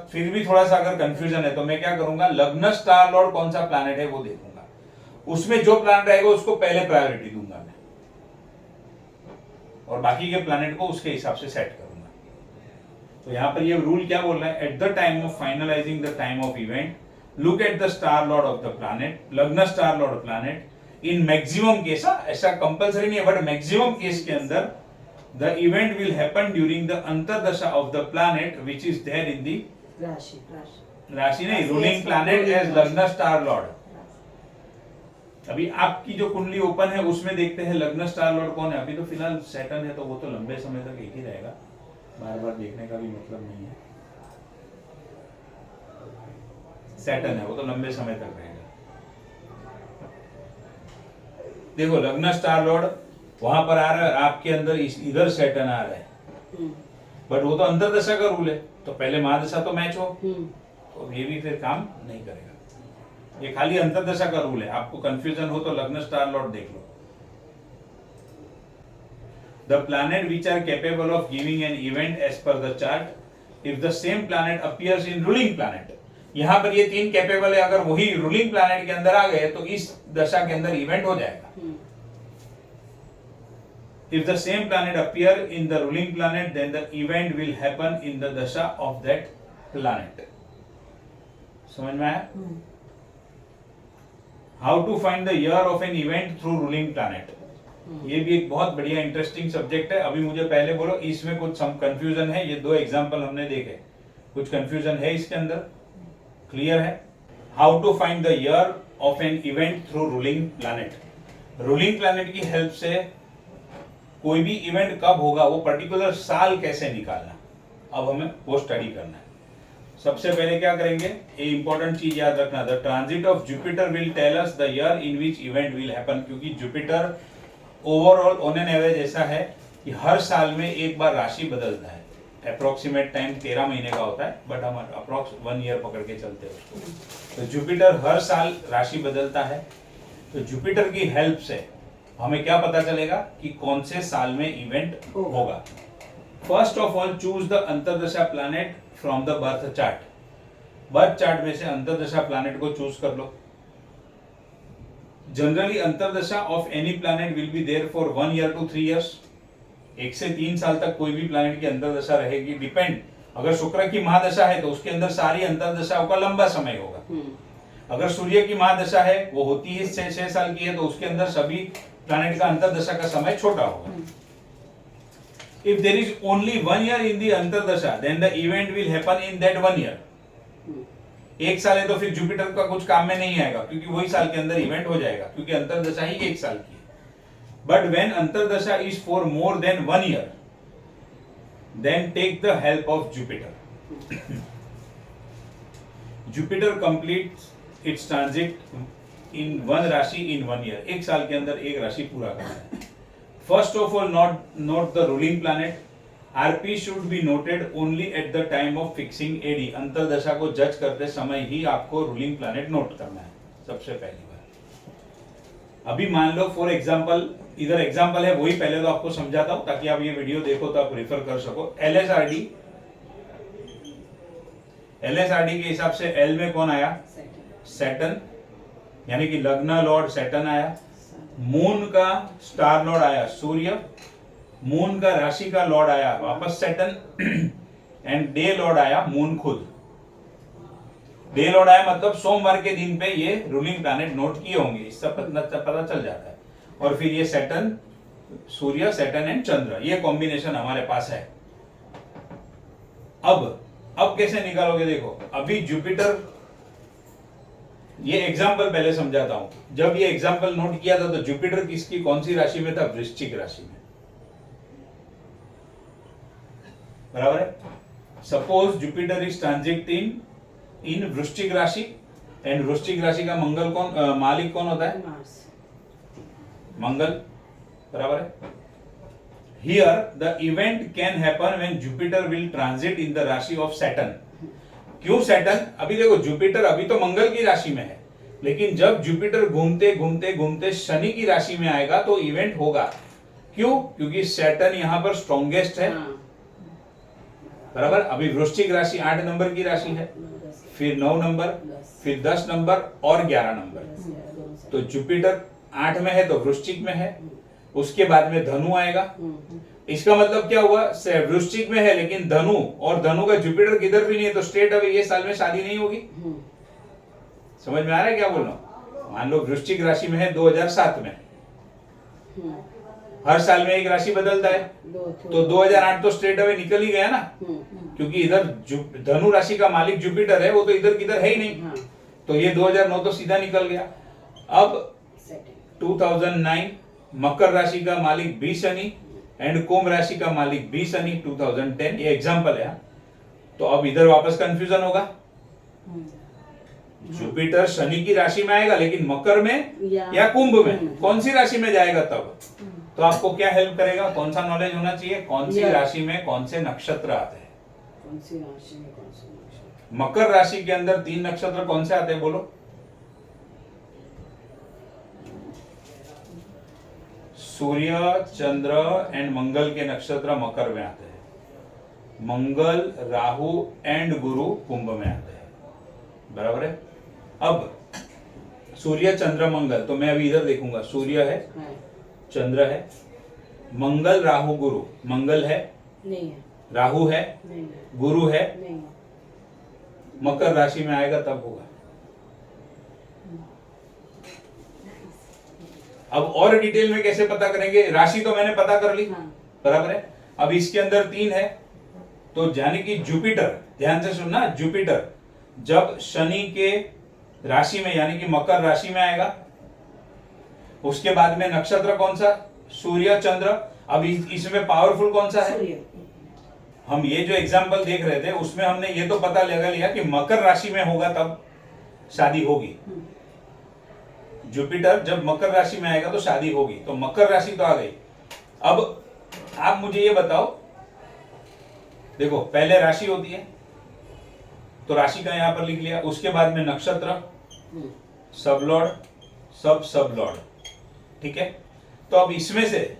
फिर भी थोड़ा सा अगर कंफ्यूजन है तो मैं क्या करूंगा, लग्न स्टार लॉर्ड कौन सा प्लैनेट है वो देखूंगा, उसमें जो प्लैनेट रहेगा उसको पहले प्रायोरिटी दूंगा मैं, और बाकी के प्लैनेट को उसके हिसाब से सेट करूंगा. तो यहाँ पर ये रूल क्या बोल रहा है, at the time of finalising the time of event look at the star lord of the planet, lagna star lord planet. In maximum case, ऐसा कंपलसरी नहीं है बट मैक्सिमम केस के अंदर the event will happen during the antardasha of the planet which is there in the राशि राशि नहीं, ruling planet as लग्न star Lord. अभी आपकी जो कुंडली ओपन है उसमें देखते हैं लग्न स्टार लॉर्ड कौन है. अभी तो फिलहाल सैटर्न है तो वो तो लंबे समय तक एक ही रहेगा, बार बार देखने का भी मतलब नहीं है. सैटर्न है वो तो लंबे समय तक रहेगा. देखो लग्न स्टार लॉर्ड वहां पर आ रहा है, आपके अंदर इधर सैटर्न आ रहा है, बट वो तो अंतर्दशा का रूल है, तो पहले महादशा तो मैच हो, तो ये भी फिर काम नहीं करेगा. ये खाली अंतर्दशा का रूल है. आपको कंफ्यूजन हो तो लग्न स्टार लॉर्ड देख लो. The planet which are capable of giving an event as per the chart if the same planet appears in ruling planet. यहाँ पर ये तीन कैपेबल है, अगर वही रूलिंग प्लैनेट के अंदर आ गए तो इस दशा के अंदर इवेंट हो जाएगा. If the same planet appear in the ruling planet, then the event will happen in the dasha of that planet. समझ में आया? How to find the year of an event through ruling planet? ये भी एक बहुत बढ़िया interesting subject है. अभी मुझे पहले बोलो इसमें कुछ कंफ्यूजन है, ये दो एग्जांपल हमने देखे, कुछ कंफ्यूजन है इसके अंदर, क्लियर है? How to find the year of an event through ruling planet? Ruling planet की हेल्प से कोई भी इवेंट कब होगा वो पर्टिकुलर साल कैसे निकालना, अब हमें वो स्टडी करना है. सबसे पहले क्या करेंगे, ये इंपॉर्टेंट चीज याद रखना, the transit of Jupiter will tell us the year in which event will happen. क्योंकि Jupiter overall on an average ऐसा है कि हर साल में एक बार राशि बदलता है. अप्रोक्सीमेट टाइम 13 महीने का होता है, बट हम अप्रोक्स 1 ईयर पकड़ के चलते हैं उसको. तो जुपिटर हर साल राशि बदलता है. तो जुपिटर की हेल्प से हमें क्या पता चलेगा कि कौन से साल में इवेंट होगा. First of all choose the antardasha planet from the birth chart. Birth chart में से अंतर्दशा प्लैनेट को चूज कर लो. Generally antardasha of any planet will be there for 1 year to 3 years. 1 से 3 साल तक कोई भी प्लैनेट की अंतर्दशा रहेगी. डिपेंड, अगर शुक्र की महादशा है तो उसके अंदर सारी अंतर्दशाओं का लंबा समय होगा. अगर सूर्य की महादशा है वो होती है 6 साल की है, तो उसके अंदर सभी प्लैनेट का अंतर्दशा का समय छोटा होगा. If there is only 1 year in the अंतर्दशा, then the event will happen in that 1 year. 1 साल है तो फिर जुपिटर का कुछ काम में नहीं आएगा, क्योंकि वही साल के अंदर इवेंट हो जाएगा, क्योंकि अंतर्दशा ही 1 साल की है. But when अंतर्दशा is for more than 1 year, then take the help of Jupiter. Jupiter completes its transit in one राशि in 1 year. 1 साल के अंदर एक राशि पूरा करना है. First of all, note the ruling planet. RP should be noted only at the time of fixing AD. अंतर्दशा को जज करते समय ही आपको रूलिंग प्लैनेट नोट करना है. सबसे पहली बार। अभी मान लो फॉर एग्जांपल, इधर एग्जांपल है वही पहले तो आपको समझाता हूं ताकि आप ये वीडियो देखो तो आप रेफर कर सको। एलएसआरडी, एलएसआरडी के हिसाब से एल में कौन आया? सैटर्न, यानी कि लग्न लॉर्ड सैटर्न आया। मून का स्टार लॉर्ड आया सूर्य, मून का राशि का लॉर्ड आया वापस सैटर्न, एंड डे लॉर्ड आया मून खुद। डे लॉर्ड आया मतलब सोमवार के दिन पे ये रूलिंग प्लैनेट नोट किए होंगे, इससे पता चल जाता है। और फिर ये सैटर्न, सूर्य, सैटर्न एंड चंद्र, ये कॉम्बिनेशन हमारे पास है। अब कैसे निकालोगे? देखो अभी जुपिटर, ये एग्जाम्पल पहले समझाता हूं। जब ये एग्जाम्पल नोट किया था तो जुपिटर किसकी कौन सी राशि में था? वृश्चिक राशि में, बराबर है। सपोज जुपिटर इज ट्रांजिटिंग इन वृश्चिक राशि, एंड वृश्चिक राशि का मंगल कौन, मालिक कौन होता है? मंगल, बराबर है। Here the event can happen when Jupiter will transit in the राशि ऑफ सैटर्न। क्यों सैटर्न? अभी देखो जुपिटर अभी तो मंगल की राशि में है, लेकिन जब जुपिटर घूमते घूमते घूमते शनि की राशि में आएगा तो इवेंट होगा। क्यों? क्योंकि सैटर्न यहां पर स्ट्रॉन्गेस्ट है, बराबर। अभी वृश्चिक राशि 8 नंबर की राशि है, फिर 9 नंबर, फिर 10 नंबर और 11 नंबर। तो जुपिटर 8 में है तो वृश्चिक में है, उसके बाद में धनु आएगा। इसका मतलब क्या हुआ? वृश्चिक में है लेकिन धनु, और धनु का जुपिटर किधर भी नहीं है, तो स्ट्रेट अवे ये साल में शादी नहीं होगी। समझ में आ रहा है क्या बोल रहा हूं? मान लो वृश्चिक राशि में है 2007 में, हर साल में एक राशि बदलता है, तो 2008 तो स्ट्रेट अवे निकल ही गया ना, क्योंकि इधर धनु राशि का मालिक जुपिटर है, वो तो इधर किधर है ही नहीं, तो ये 2009 तो सीधा निकल गया। अब 2009 मकर राशि का मालिक भी शनि, एंड कुंभ राशि का मालिक भी शनि 2010, ये एग्जांपल है। तो अब इधर वापस कंफ्यूजन होगा। जुपिटर शनि की राशि में आएगा लेकिन मकर में या कुंभ में, कौन सी राशि में जाएगा तब? तो आपको क्या हेल्प करेगा? कौन सा नॉलेज होना चाहिए? कौन सी राशि में कौन से नक्षत्र आते हैं? कौन सी राशि में कौन से नक्षत्र? मकर राशि के अंदर 3 नक्षत्र कौन से आते हैं बोलो? सूर्य, चंद्र एंड मंगल के नक्षत्र मकर में आते हैं। मंगल, राहु एंड गुरु कुंभ में आते हैं, बराबर है। अब सूर्य, चंद्र, मंगल, तो मैं अभी इधर देखूंगा। सूर्य है, चंद्र है, मंगल, राहु, गुरु। मंगल है? नहीं है। राहु है? नहीं है। गुरु है? नहीं है। मकर राशि में आएगा तब होगा। अब और डिटेल में कैसे पता करेंगे? राशि तो मैंने पता कर ली, बराबर है। अब इसके अंदर 3 है, तो यानी कि जुपिटर, ध्यान से सुनना, जुपिटर जब शनि के राशि में यानी कि मकर राशि में आएगा, उसके बाद में नक्षत्र कौन सा? सूर्य, चंद्र। अब इसमें पावरफुल कौन सा है? हम ये जो एग्जांपल देख रहे थे उसमें हमने ये तो पता लगा लिया कि मकर राशि में होगा तब शादी होगी। जुपिटर जब मकर राशि में आएगा तो शादी होगी, तो मकर राशि तो आ गई। अब आप मुझे ये बताओ, देखो पहले राशि होती है तो राशि का यहां पर लिख लिया, उसके बाद में नक्षत्र, सब लॉर्ड, सब लॉर्ड, ठीक है। तो अब इसमें से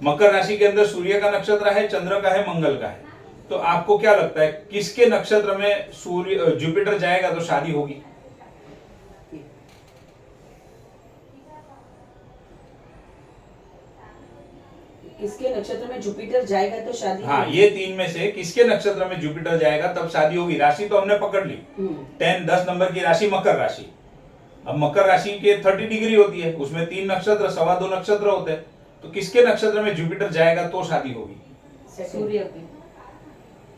मकर राशि के अंदर सूर्य का नक्षत्र है, चंद्र का है, मंगल का है, तो आपको क्या लगता है किसके नक्षत्र में सूर्य जुपिटर जाएगा तो शादी होगी? किसके नक्षत्र में जुपिटर जाएगा तो शादी? हाँ, ये 3 में से किसके नक्षत्र में जुपिटर जाएगा तब शादी होगी? राशि तो हमने पकड़ ली, 10 नंबर की राशि मकर राशि। अब मकर राशि के 30 डिग्री होती है, उसमें 3 नक्षत्र, 2.25 नक्षत्र होते हैं, तो किसके नक्षत्र में जुपिटर जाएगा तो शादी होगी? सूर्य पे।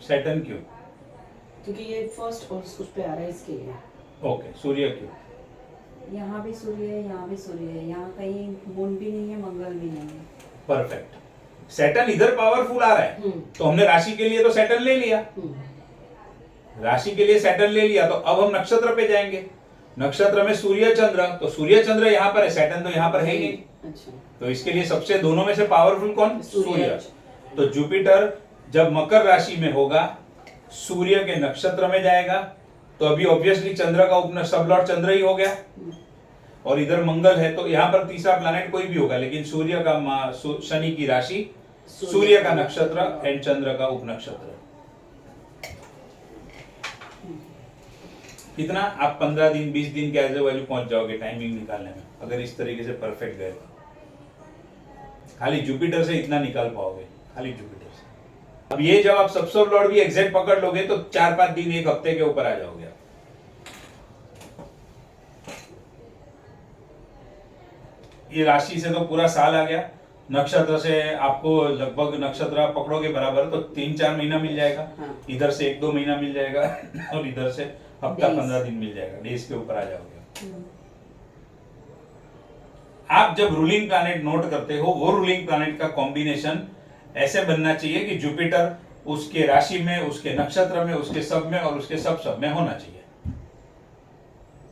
सैटर्न। क्यों? क्योंकि ये फर्स्ट और उस पे आ रहा है इसके लिए। ओके, सूर्य क्यों? यहाँ भी सूर्य है, यहाँ भी सूर्य है, यहाँ कहीं मून भी नहीं है, मंगल भी नहीं है। परफेक्ट। सैटर्न इधर पावरफुल आ रहा है, तो हमने राशि के लिए तो सैटर्न ले लिया, राशि के लिए सैटर्न ले लिया, तो अब हम नक्षत्र पे जाएंगे। नक्षत्र में सूर्य, चंद्र, तो सूर्य चंद्र यहाँ पर है, सैटर्न तो यहाँ पर है ही नहीं। अच्छा। तो इसके लिए सबसे दोनों में से पावरफुल कौन? सूर्य। तो जुपिटर जब मकर राशि में होगा, सूर्य के नक्षत्र में जाएगा, तो अभी ऑब्वियसली चंद्र का सब लॉर्ड चंद्र ही हो गया, और इधर मंगल है, तो यहाँ पर तीसरा प्लैनेट कोई भी होगा, लेकिन सूर्य का शनि की राशि, सूर्य का नक्षत्र एंड चंद्र का उपनक्षत्र। कितना आप 15 दिन 20 दिन के एज ए वैल्यू पहुंच जाओगे टाइमिंग निकालने में, अगर इस तरीके से परफेक्ट गए तो। खाली जुपिटर से इतना निकाल पाओगे, खाली जुपिटर से। अब ये जब आप सब लॉर्ड भी एग्जैक्ट पकड़ लोगे तो 4-5 दिन, एक हफ्ते के ऊपर आ जाओगे आप। ये राशि से तो पूरा साल आ गया, नक्षत्र से आपको लगभग नक्षत्र आप पकड़ोगे बराबर तो 3-4 महीना मिल जाएगा। हाँ। इधर से 1-2 महीना मिल जाएगा और इधर से हफ्ता 15 दिन मिल जाएगा, डेज के ऊपर आ जाओगे। आप जब रूलिंग प्लैनेट नोट करते हो, वो रूलिंग प्लैनेट का कॉम्बिनेशन ऐसे बनना चाहिए कि जुपिटर उसके राशि में, उसके नक्षत्र में, उसके सब में और उसके सब में होना चाहिए।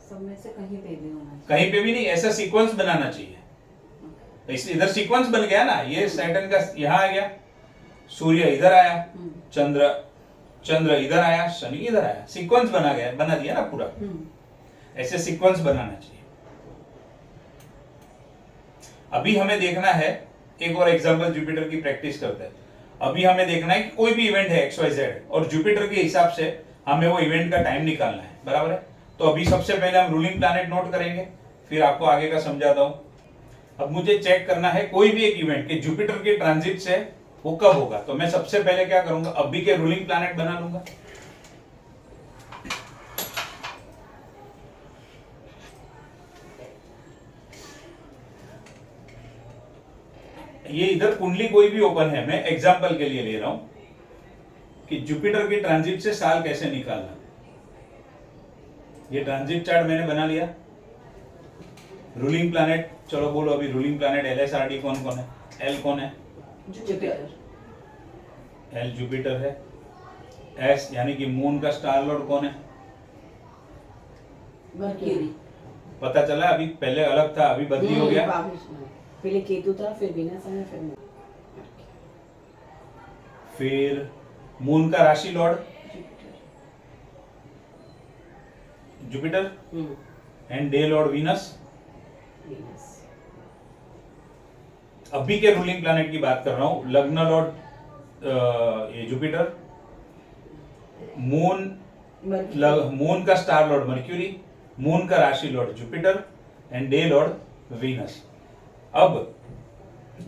सब में से कहीं पे भी होना चाहिए, कहीं पे भी नहीं, ऐसा सीक्वेंस बनाना चाहिए। इसलिए इधर सीक्वेंस बन गया ना, ये सैटर्न का यहाँ आ गया, सूर्य इधर आया, चंद्र इधर आया, शनि इधर आया, सीक्वेंस बना गया, बना दिया ना पूरा। ऐसे सीक्वेंस बनाना चाहिए। अभी हमें देखना है, एक और एग्जांपल जुपिटर की प्रैक्टिस करते हैं। अभी हमें देखना है कि कोई भी इवेंट है XYZ और जुपिटर के हिसाब से हमें वो इवेंट का टाइम निकालना है, बराबर है। तो अभी सबसे पहले हम रूलिंग प्लैनेट नोट करेंगे, फिर आपको आगे का समझाता हूं। अब मुझे चेक करना है कोई भी एक इवेंट के जुपिटर के ट्रांजिट से वो कब होगा, तो मैं सबसे पहले क्या करूंगा, अभी के रूलिंग प्लैनेट बना लूंगा। ये इधर कुंडली कोई भी ओपन है, मैं एग्जांपल के लिए ले रहा हूं कि जुपिटर के ट्रांजिट से साल कैसे निकालना। ये ट्रांजिट चार्ट मैंने बना लिया। रूलिंग प्लैनेट, चलो बोलो अभी रूलिंग प्लैनेट LSRD कौन कौन है, L कौन है, जुपिटर, L जुपिटर है, S यानी कि मून का स्टार लॉर्ड कौन है, मर्क्यूरी। पता चला, अभी पहले अलग था, अभी बदली हो गया। पहले केतु था, फिर वीनस आया, फिर मून का राशि Lord Jupiter and day Lord Venus. अभी के रूलिंग प्लैनेट की बात कर रहा हूं, लग्न लॉर्ड ये जुपिटर, मून का स्टार लॉर्ड मर्क्यूरी, मून का राशि Lord Jupiter and day Lord Venus. अब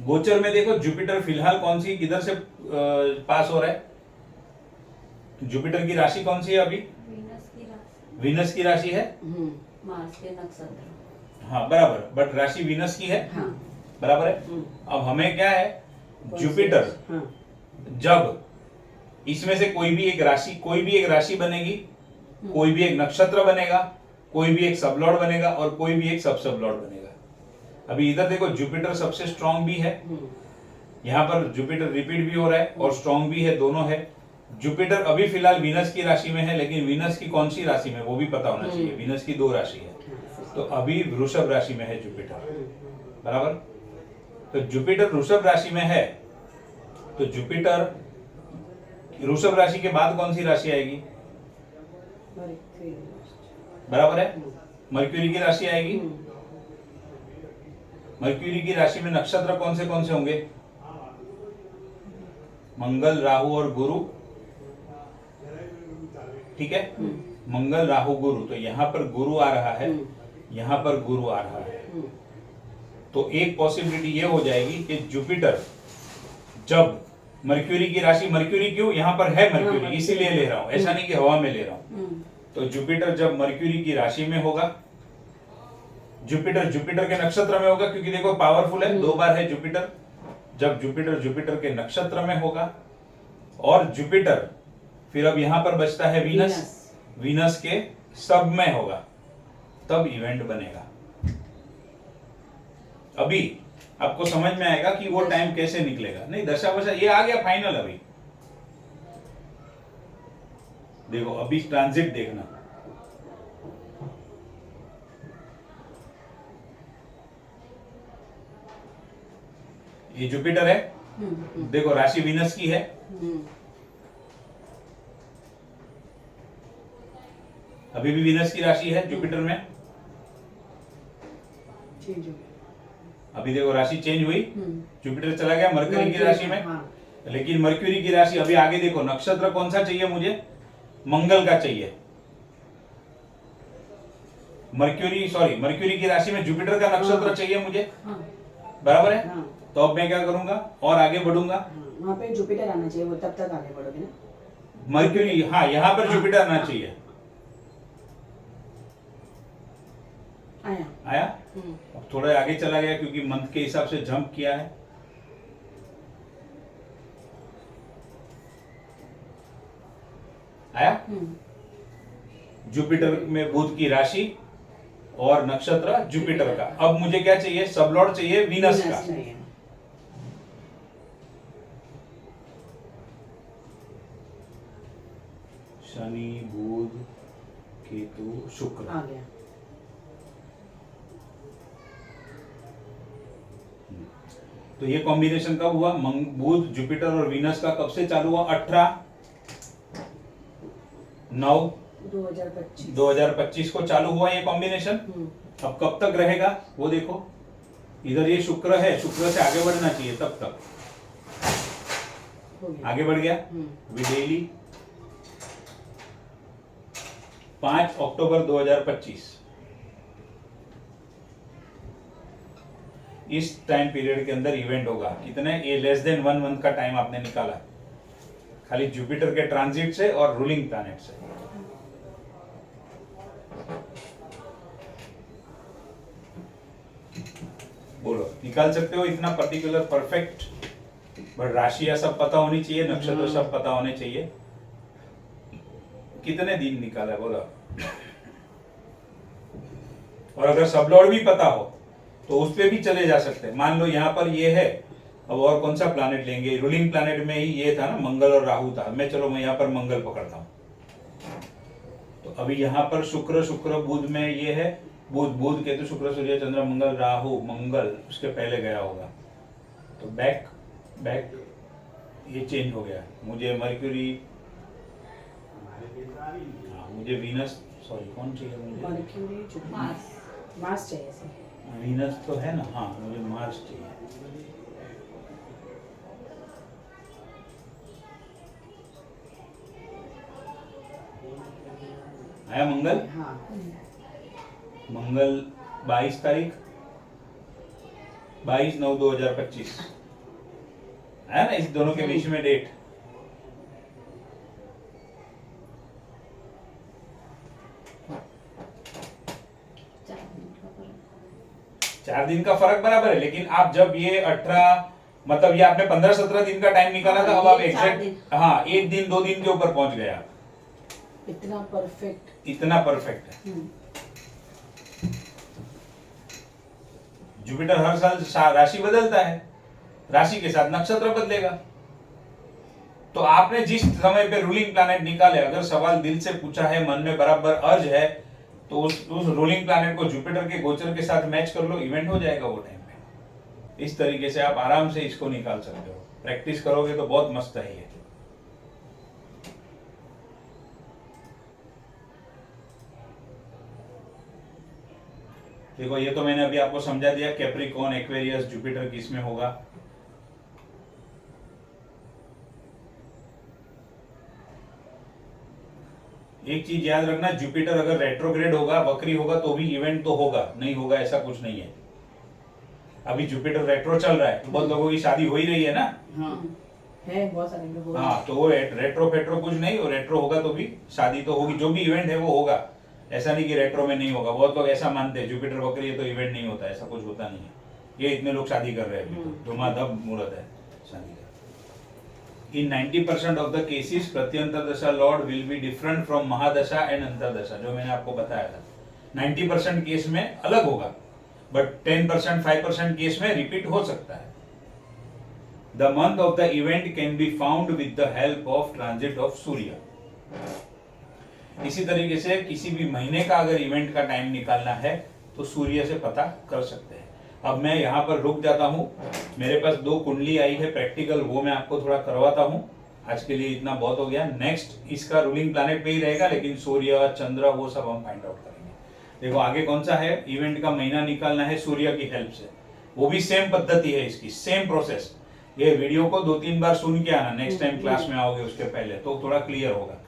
गोचर में देखो जुपिटर फिलहाल कौन सी किधर से पास हो रहा है, जुपिटर की राशि कौन सी है अभी, वीनस की राशि है, मार्स के नक्षत्र। हाँ बराबर, बट राशि वीनस की है, हाँ। बराबर है। अब हमें क्या है, जुपिटर हाँ। जब इसमें से कोई भी एक राशि बनेगी, कोई भी एक नक्षत्र बनेगा, कोई भी एक सबलॉर्ड बनेगा और कोई भी एक सब लॉर्ड बनेगा। अभी इधर देखो जुपिटर सबसे स्ट्रॉन्ग भी है, यहाँ पर जुपिटर रिपीट भी हो रहा है और स्ट्रॉन्ग भी है, दोनों है। जुपिटर अभी फिलहाल वीनस की राशि में है, लेकिन वीनस की कौन सी राशि में वो भी पता होना चाहिए। वीनस की 2 राशि है, तो अभी वृषभ राशि में है जुपिटर, बराबर। तो जुपिटर वृषभ राशि में है, तो जुपिटर वृषभ राशि के बाद कौन सी राशि आएगी, बराबर है, मर्क्यूरी की राशि आएगी। मर्क्यूरी की राशि में नक्षत्र कौन से होंगे, मंगल, राहु और गुरु, ठीक है। मंगल, राहु, गुरु, तो यहाँ पर गुरु आ रहा है, यहाँ पर गुरु आ रहा है। तो एक पॉसिबिलिटी ये हो जाएगी कि जुपिटर जब मर्क्यूरी की राशि, मर्क्यूरी क्यों यहाँ पर है, मर्क्यूरी इसीलिए ले रहा हूं, ऐसा नहीं कि हवा में ले रहा हूं। तो जुपिटर जब मर्क्यूरी की राशि में होगा, जुपिटर के नक्षत्र में होगा, क्योंकि देखो पावरफुल है, 2 बार है जुपिटर। जब जुपिटर के नक्षत्र में होगा और जुपिटर फिर अब यहां पर बचता है वीनस के सब में होगा, तब इवेंट बनेगा। अभी आपको समझ में आएगा कि वो टाइम कैसे निकलेगा। नहीं दशा वशा ये आ गया फाइनल। अभी देखो अभी ट्रांजिट देखना, ये जुपिटर है, देखो राशि वीनस की है, अभी भी वीनस की राशि है जुपिटर में। चेंज हो गया। अभी देखो राशि चेंज हुई, जुपिटर चला गया मरकरी की राशि में। हाँ। लेकिन मर्क्यूरी की राशि अभी आगे देखो, नक्षत्र कौन सा चाहिए मुझे, मंगल का चाहिए। मर्क्यूरी की राशि में जुपिटर का नक्षत्र चाहिए मुझे, हाँ। बराबर है। हाँ। तो अब मैं क्या करूंगा और आगे बढ़ूंगा। हाँ, वहाँ पे जुपिटर आना चाहिए, वो तब तक आगे बढ़ोगे ना। मर्क्यूरी, हाँ यहाँ पर हाँ, जुपिटर आना हाँ। चाहिए। आया। आया। अब थोड़ा आगे चला गया क्योंकि मंथ के हिसाब से जंप किया है। आया। जुपिटर में बुध की राशि और नक्षत्र जुपिटर का। अब मुझे क्या चाहिए, सबलॉर्ड चाहिए वीनस का। चाहिए। शनि बुध केतु शुक्र आ गया। तो ये कॉम्बिनेशन कब हुआ, बुध जुपिटर और वीनस का कब से चालू हुआ, 18/9/2025 को चालू हुआ ये कॉम्बिनेशन। अब कब तक रहेगा वो देखो, इधर ये शुक्र है, शुक्र से आगे बढ़ना चाहिए, तब तक आगे बढ़ गया। विडेली 5 अक्टूबर 2025, इस टाइम पीरियड के अंदर इवेंट होगा। कितने, ये लेस देन 1 मंथ का टाइम आपने निकाला खाली जुपिटर के ट्रांजिट से और रूलिंग प्लैनेट से। बोलो, निकाल सकते हो इतना पर्टिकुलर परफेक्ट? बट राशियां सब पता होनी चाहिए, नक्षत्र सब पता होने चाहिए। कितने दिन निकाला है बोला। और अगर सब लॉर्ड भी पता हो तो उस पे भी चले जा सकते हैं। मान लो यहाँ पर ये है, अब और कौन सा प्लैनेट लेंगे, रूलिंग प्लैनेट में ही ये था ना, मंगल और राहु था। मैं यहाँ पर मंगल पकड़ता हूँ। तो अभी यहाँ पर शुक्र बुध में ये है, बुध केतु शुक्र सूर्य चंद्र मंगल राहु, मंगल उसके पहले गया होगा। तो बैक ये चेंज हो गया। मुझे मर्क्यूरी, मुझे वीनस, सॉरी कौन चाहिए मुझे, मर्क्यूरी, मार्स चाहिए सर। वीनस तो है ना, हाँ मुझे मार्स चाहिए। आया मंगल। हाँ। मंगल 22 तारीख 22/9/2025 है ना, इस दोनों के बीच में डेट। चार दिन का फर्क बराबर है, लेकिन आप जब ये 18 मतलब ये आपने 15-17 दिन का टाइम निकाला था, अब आप एग्जैक्ट, हाँ 1 दिन 2 दिन के ऊपर पहुंच गया। इतना परफेक्ट है। जुपिटर हर साल राशि बदलता है, राशि के साथ नक्षत्र बदलेगा। तो आपने जिस समय पे रूलिंग प्लैनेट निकाले, अगर सवाल दिल से पूछा है, मन में बराबर अर्ज है, तो उस रूलिंग प्लैनेट को जुपिटर के गोचर के साथ मैच कर लो, इवेंट हो जाएगा वो टाइम पे। इस तरीके से आप आराम से इसको निकाल सकते हो। प्रैक्टिस करोगे तो बहुत मस्त है ये। देखो ये तो मैंने अभी आपको समझा दिया, कैप्रिकॉर्न, एक्वेरियस, जुपिटर किसमें होगा। एक चीज याद रखना, जुपिटर अगर रेट्रोग्रेड होगा, वक्री होगा, तो भी इवेंट तो होगा, नहीं होगा ऐसा कुछ नहीं है। अभी जुपिटर रेट्रो चल रहा है, तो बहुत लोगों की शादी हो ही रही है ना। हाँ, है बहुत सारे लोग। हाँ, तो वो रेट्रो कुछ नहीं, वो रेट्रो होगा तो भी शादी तो होगी, जो भी इवेंट है वो होगा। ऐसा नहीं कि रेट्रो में नहीं होगा। बहुत लोग ऐसा मानते हैं जुपिटर वक्री है तो इवेंट नहीं होता, ऐसा कुछ होता नहीं है। ये इतने लोग शादी कर रहे हैं, धुमाधम मुहूर्त है शादी का। In 90% of the cases, pratyantar dasha lord will be different from mahadasha and antardasha, जो मैंने आपको बताया था। 90% केस में अलग होगा, बट 10% 5% केस में रिपीट हो सकता है। The month of the event can be found with the help of transit of सूर्य। इसी तरीके से किसी भी महीने का अगर इवेंट का टाइम निकालना है तो सूर्य से पता कर सकते हैं। अब मैं यहाँ पर रुक जाता हूँ, मेरे पास 2 कुंडली आई है प्रैक्टिकल, वो मैं आपको थोड़ा करवाता हूँ। आज के लिए इतना बहुत हो गया। नेक्स्ट इसका रूलिंग प्लैनेट पे ही रहेगा, लेकिन सूर्य चंद्र वो सब हम फाइंड आउट करेंगे। देखो आगे कौन सा है, इवेंट का महीना निकालना है सूर्य की हेल्प से। वो भी सेम पद्धति है इसकी, सेम प्रोसेस। ये वीडियो को 2-3 बार सुन के आना, नेक्स्ट टाइम क्लास में आओगे उसके पहले तो थोड़ा क्लियर होगा।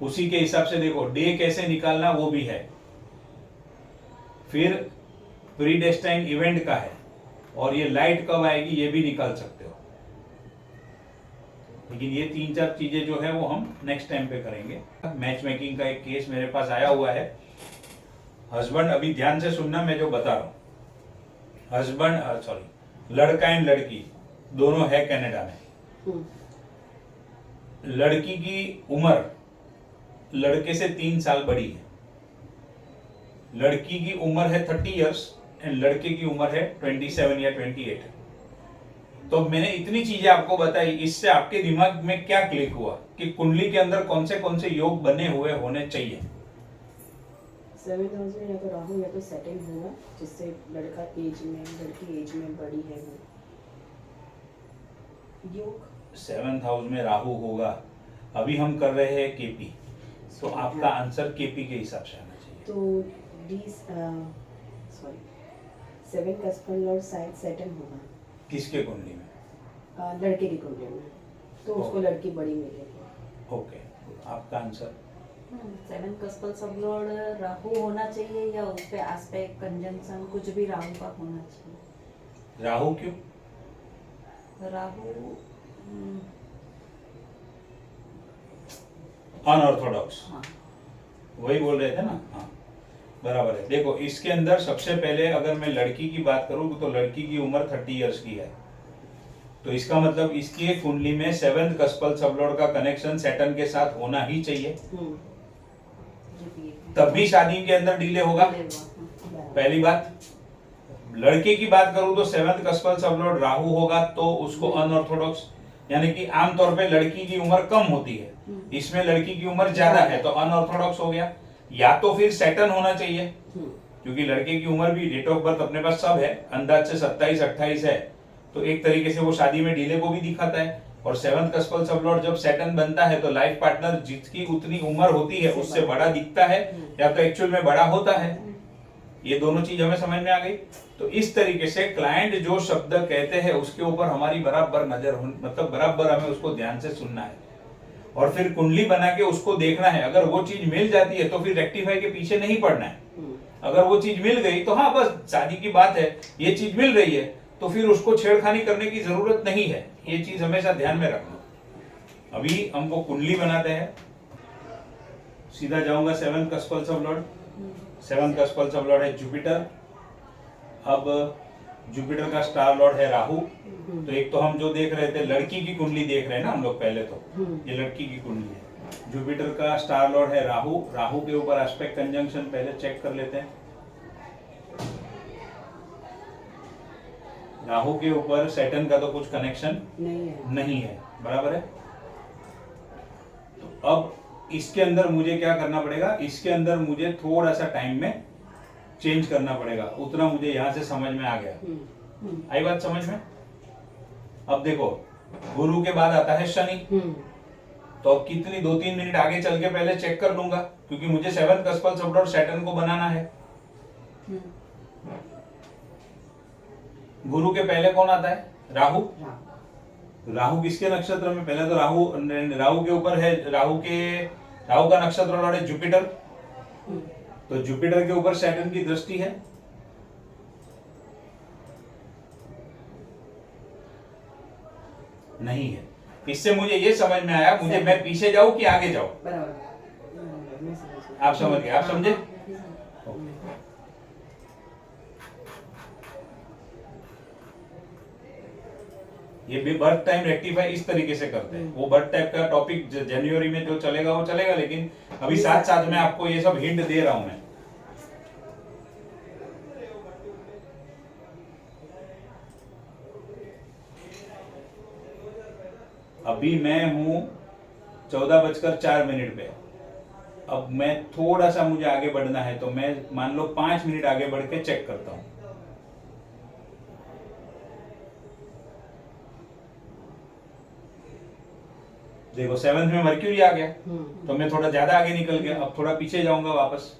उसी के हिसाब से देखो डे कैसे निकालना वो भी है, फिर प्रीडेस्टाइन इवेंट का है, और ये लाइट कब आएगी ये भी निकाल सकते हो। लेकिन ये 3-4 चीजें जो है वो हम नेक्स्ट टाइम पे करेंगे। मैच मेकिंग का एक केस मेरे पास आया हुआ है। हस्बैंड, अभी ध्यान से सुनना मैं जो बता रहा हूँ, हस्बैंड सॉरी लड़का एंड लड़की दोनों है कनाडा में। लड़की की उम्र लड़के से 3 साल बड़ी है। लड़की की उम्र है 30 इयर्स एंड लड़के की उम्र है 27 या 28। तो मैंने इतनी चीजें आपको बताई, इससे आपके दिमाग में क्या क्लिक हुआ कि कुंडली के अंदर कौन से योग बने हुए होने चाहिए। 7th हाउस में या तो राहु या तो सेटिंग होगा, जिससे लड़का एज में, लड़की एज में बड़ी है वो योग। 7th हाउस में राहु होगा। अभी हम कर रहे हैं केपी, तो आपका आंसर केपी के हिसाब से आना चाहिए। तो डी सॉरी 7 का स्पेल लॉर्ड शायद सेटन होगा किसके कुंडली में? लड़के की कुंडली में, तो उसको लड़की बड़ी मिलेगी। ओके, आपका आंसर 7 कस्पल सब लॉर्ड राहु होना चाहिए, या उस पे एस्पेक्ट कंजंक्शन कुछ भी राहु का होना चाहिए। राहु क्यों? राहु अनऑर्थोडॉक्स, हाँ वही बोल रहे थे ना। हाँ बराबर है। देखो इसके अंदर सबसे पहले अगर मैं लड़की की बात करूं तो लड़की की उम्र 30 इयर्स की है, तो इसका मतलब इसकी कुंडली में 7th कस्पल सबलॉर्ड का कनेक्शन सैटर्न के साथ होना ही चाहिए, तब भी शादी के अंदर डिले होगा। पहली बात। लड़के की बात करूं तो 7th कस्पल सबलॉर्ड राहु होगा, तो उसको अनऑर्थोडॉक्स, यानी कि आमतौर पे लड़की की उम्र कम होती है, इसमें लड़की की उम्र ज्यादा है, तो अनऑर्थोडॉक्स हो गया। या तो फिर सैटर्न होना चाहिए, क्योंकि लड़के की उम्र भी डेट ऑफ बर्थ अपने पास सब है, अंदाज से 27-28 है, तो एक तरीके से वो शादी में डिले को भी दिखाता है। और 7th कस्पल सबलॉर्ड जब सैटर्न बनता है तो लाइफ पार्टनर जिसकी उतनी उम्र होती है उससे बड़ा दिखता है, या तो एक्चुअल में बड़ा होता है। ये दोनों चीज हमें समझ में आ गई। तो इस तरीके से क्लाइंट जो शब्द कहते हैं उसके ऊपर हमारी बराबर नजर, मतलब बराबर हमें उसको ध्यान से सुनना है, और फिर कुंडली बना के उसको देखना है। अगर वो चीज मिल जाती है तो फिर रेक्टिफाई के पीछे नहीं पड़ना है। अगर वो चीज मिल गई तो हाँ बस शादी की बात है, ये चीज मिल रही है तो फिर उसको छेड़खानी करने की जरूरत नहीं है। ये चीज हमेशा ध्यान में रखना। अभी हमको कुंडली बनाते हैं। सीधा जाऊंगा 7th कस्पल सबलॉर्ड। 7th कस्पल सबलॉर्ड है जुपिटर। अब जुपिटर का स्टार लॉर्ड है राहु। तो एक तो हम जो देख रहे थे लड़की की कुंडली देख रहे हैं ना हम लोग पहले, तो ये लड़की की कुंडली है। जुपिटर का स्टार लॉर्ड है राहु। राहु के ऊपर एस्पेक्ट कंजंक्शन पहले चेक कर लेते हैं। राहु के ऊपर सैटर्न का तो कुछ कनेक्शन नहीं है, बराबर है। तो अब इसके अंदर मुझे क्या करना पड़ेगा, इसके अंदर मुझे थोड़ा सा टाइम में चेंज करना पड़ेगा। उतना मुझे यहां से समझ में आ गया। आई बात समझ में? अब देखो गुरु के बाद आता है शनि, तो अब कितनी 2-3 मिनट आगे चल के पहले चेक कर लूंगा, क्योंकि मुझे 7th कस्पल सबलॉर्ड सैटर्न को बनाना है। गुरु के पहले कौन आता है? राहु। राहु किसके नक्षत्र में? पहले तो राहु के ऊपर है, राहु का नक्षत्र लॉर्ड है जुपिटर, तो जुपिटर के ऊपर सैटर्न की दृष्टि है। नहीं है। इससे मुझे ये समझ में आया, मुझे मैं पीछे जाऊं कि आगे जाऊं? आप समझ गए? आप समझे? ये भी बर्थ टाइम रेक्टिफाई इस तरीके से करते हैं। वो बर्थ टाइप का टॉपिक जनवरी में जो चलेगा वो चलेगा, लेकिन अभी साथ साथ में आपको ये सब हिंट दे रहा हूं मैं। अभी मैं हूं 14:04 पे। अब मैं थोड़ा सा मुझे आगे बढ़ना है, तो मैं मान लो 5 मिनट आगे बढ़ के चेक करता हूं। देखो 7th में मर्क्यूरी आ गया, हम्म, तो मैं थोड़ा ज्यादा आगे निकल गया, अब थोड़ा पीछे जाऊंगा वापस।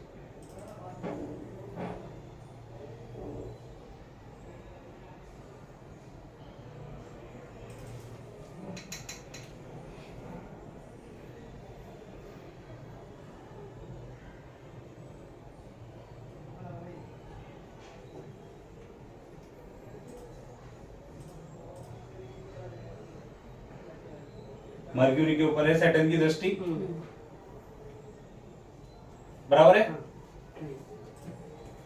मर्क्यूरी के ऊपर है सैटर्न की दृष्टि, हम्म, बराबर है। हाँ,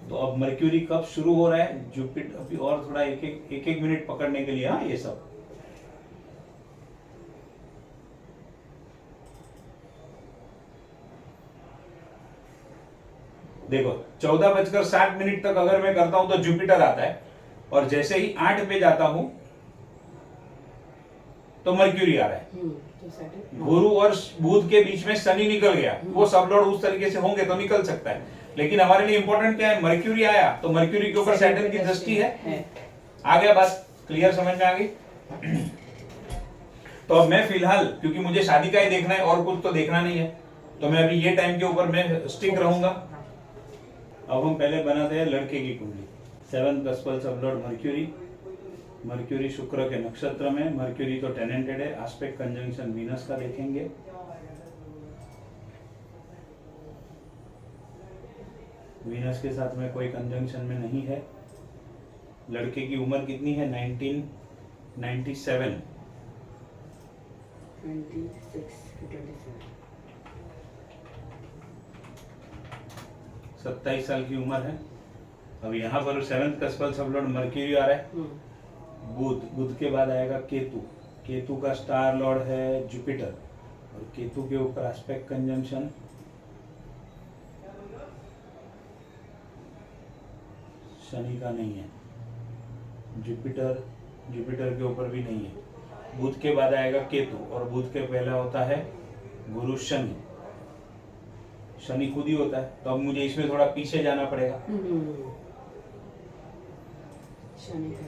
तो अब मर्क्यूरी कब शुरू हो रहा है, जुपिटर अभी और थोड़ा एक मिनट पकड़ने के लिए, हाँ ये सब देखो 14:60 तक अगर मैं करता हूं तो जुपिटर आता है, और जैसे ही 8 पे जाता हूं तो मर्क्यूरी आ रहा है। तो सैटर्न, गुरु और बुध के बीच में शनि निकल गया, वो सब लॉर्ड उस तरीके से होंगे तो निकल सकता है, लेकिन हमारे लिए इंपॉर्टेंट क्या है, मर्क्यूरी आया तो मर्क्यूरी के ऊपर सैटर्न की दृष्टि है। आ गया, बात क्लियर समझ में आ गई। तो अब मैं फिलहाल, क्योंकि मुझे शादी का ही देखना है और कुछ तो देखना नहीं है, तो मैं अभी ये टाइम के ऊपर मैं स्टिक रहूंगा। अब हम पहले बनाते हैं लड़के की कुंडली। 7th कस्पल सब लॉर्ड मर्क्यूरी, मर्क्यूरी शुक्र के नक्षत्र में, मर्क्यूरी तो टेनेंटेड है, एस्पेक्ट कंजंक्शन वीनस का देखेंगे। वीनस के साथ में कोई कंजंक्शन में नहीं है। लड़के की उम्र कितनी है, 1997, 26 to 27, 27 साल की उम्र है। अब यहाँ पर 7th कस्पल सब लॉर्ड मर्क्यूरी आ रहा है, बुध, बुध के बाद आएगा केतु, केतु का स्टार लॉर्ड है जुपिटर, और केतु के ऊपर एस्पेक्ट कंजंक्शन शनि का नहीं है, जुपिटर, जुपिटर के ऊपर भी नहीं है। बुध के बाद आएगा केतु, और बुध के पहला होता है गुरु शनि, शनि खुद ही होता है, तो अब मुझे इसमें थोड़ा पीछे जाना पड़ेगा। शनि का,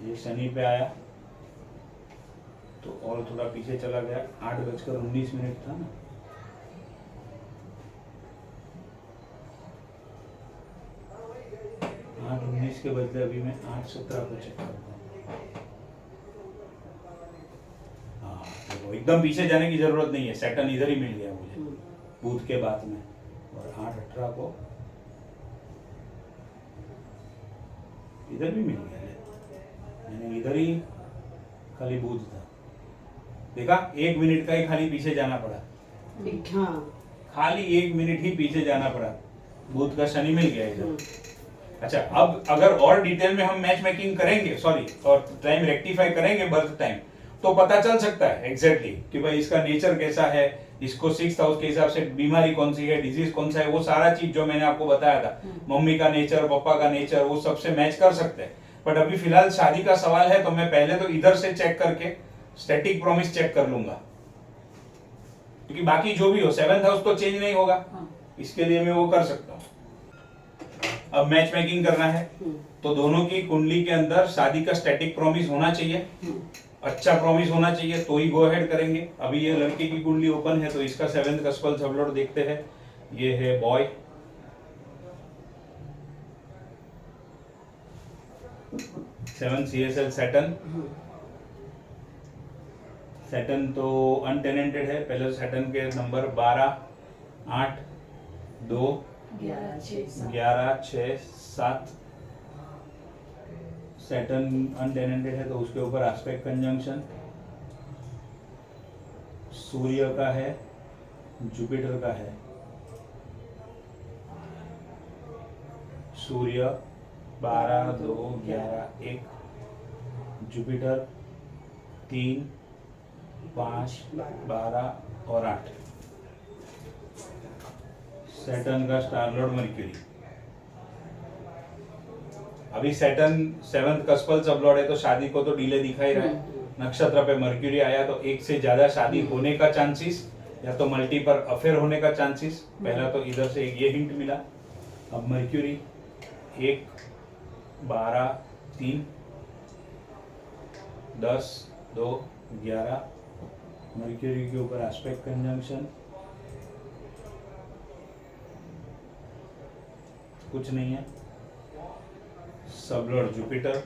ये शनि पे आया तो और थोड़ा पीछे चला गया, 8:19 था ना, 8:19 के बदले अभी मैं 8:17 को चेक करता हूँ। हाँ देखो, एकदम पीछे जाने की जरूरत नहीं है, सैटर्न इधर ही मिल गया मुझे बुध के बाद में, और 8:18 को इधर भी मिल गया, यानी इधर ही खाली बुध था। देखा, 1 मिनट का ही खाली पीछे जाना पड़ा, हाँ, खाली 1 मिनट ही पीछे जाना पड़ा, बुध का शनि मिल गया इधर। अच्छा, अब अगर और डिटेल में हम मैच मेकिंग करेंगे, सॉरी, और टाइम रेक्टिफाई करेंगे बर्थ टाइम, तो पता चल सकता है एग्जैक्टली कि भाई इसका नेचर कैसा है, इसको 6th हाउस के हिसाब से बीमारी कौन सी है, डिजीज कौन सा है, वो सारा चीज जो मैंने आपको बताया था, मम्मी का नेचर, पापा का नेचर, वो सबसे मैच कर सकते हैं। बट अभी फिलहाल शादी का सवाल है, तो मैं पहले तो इधर से चेक करके स्टैटिक प्रॉमिस चेक कर लूंगा, क्योंकि बाकी जो भी हो 7th हाउस तो चेंज नहीं होगा, इसके लिए मैं वो कर सकता हूँ। अब मैच मेकिंग करना है, तो दोनों की कुंडली के अंदर शादी का स्टैटिक प्रॉमिस होना चाहिए, अच्छा प्रॉमिस होना चाहिए, तो ही गो अहेड करेंगे। अभी ये लड़के की कुंडली ओपन है, तो इसका 7th कस्पल सब लॉर्ड देखते हैं। ये है बॉय, 7 CSL सैटर्न, सैटर्न तो अनटेनेंटेड है, पहले सैटर्न के नंबर 12, 8, 2, 11, 6, 7, सैटर्न अनटेनेंटेड है, तो उसके ऊपर एस्पेक्ट कंजंक्शन सूर्य का है, जुपिटर का है, सूर्य 12, 2, 11, 1, जुपिटर 3, 5, 12 और 8, सैटर्न का स्टार लॉर्ड मर्क्यूरी। अभी सैटर्न 7th कस्पल सब लॉर्ड है, तो शादी को तो डिले दिखा ही रहा है। नक्षत्र पे मर्क्यूरी आया तो एक से ज्यादा शादी होने का चांसेस या तो मल्टी पर अफेयर होने का चांसेस, पहला तो इधर से ये हिंट मिला। अब मर्क्यूरी 1 12 3 10 2 11, मर्क्यूरी के ऊपर एस्पेक्ट कंजंक्शन, कुछ नहीं है। सबलॉर्ड जुपिटर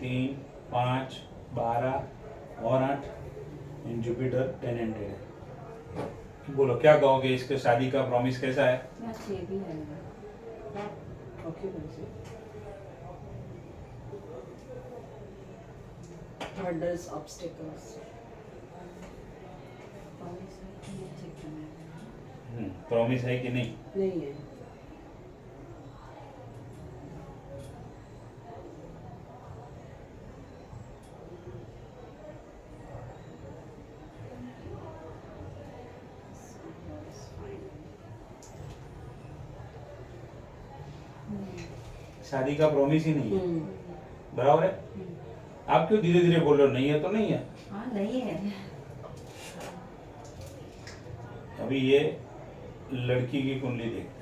3 5 12 और 8, इन जुपिटर टेनेंटेड है। बोलो क्या कहोगे, इसके शादी का प्रॉमिस कैसा है? ये भी है Occupancy. Hurdles, obstacles. प्रॉमिस है कि नहीं? नहीं है। शादी का प्रॉमिस ही नहीं है, हम्म। बराबर है। आप क्यों धीरे धीरे बोल रहे हो? नहीं है तो नहीं है। हाँ नहीं है। अभी ये लड़की की कुंडली देखते हैं।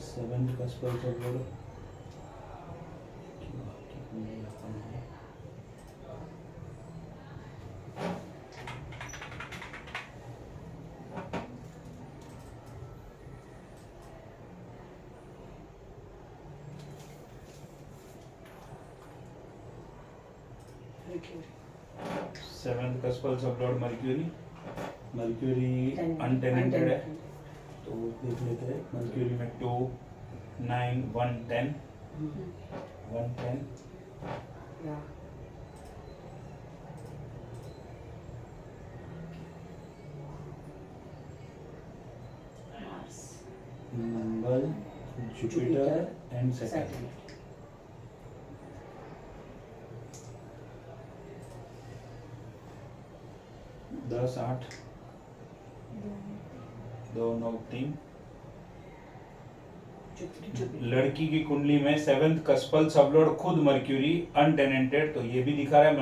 सेवेंथ का स्पेल सब बोलो। सेवेंथ का स्पेल सब लॉर्ड मर्क्यूरी, मर्क्यूरी अनटेनेंटेड है तो देख लेते हैं। मर्क्यूरी में 2 9 1 10 1 10, Yeah. Mars Mangal, Jupiter and Saturn. Saturn. 10 8 2 9 3। Jupiter. लड़की की कुंडली में सेवेंथ कस्पल सबलॉर्ड खुद मर्क्यूरी अनटेनेंटेड, तो ये भी दिखा रहा है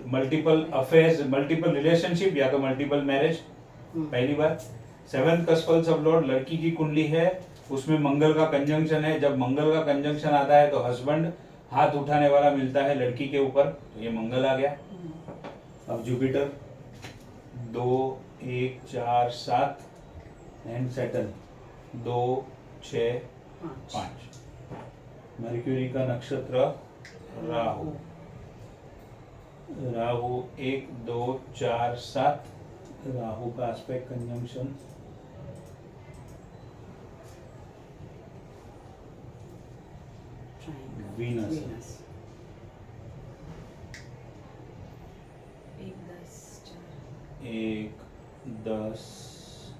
मल्टीपल अफेयर्स, मल्टीपल रिलेशनशिप या तो मल्टीपल मैरिज। पहली बात, सेवेंथ कस्पल सबलॉर्ड लड़की की कुंडली है, उसमें मंगल का कंजंक्शन है। जब मंगल का कंजंक्शन आता है तो हस्बैंड हाथ उठाने वाला मिलता है लड़की के ऊपर, तो ये मंगल आ गया। अब जुपिटर 2 1 4 7 एंड सैटर्न 2 6 5। मर्क्यूरी का नक्षत्र राहु, राहु 1 2 4 7, राहु का aspect conjunction Triangle. Venus. Venus. 1 10 1 10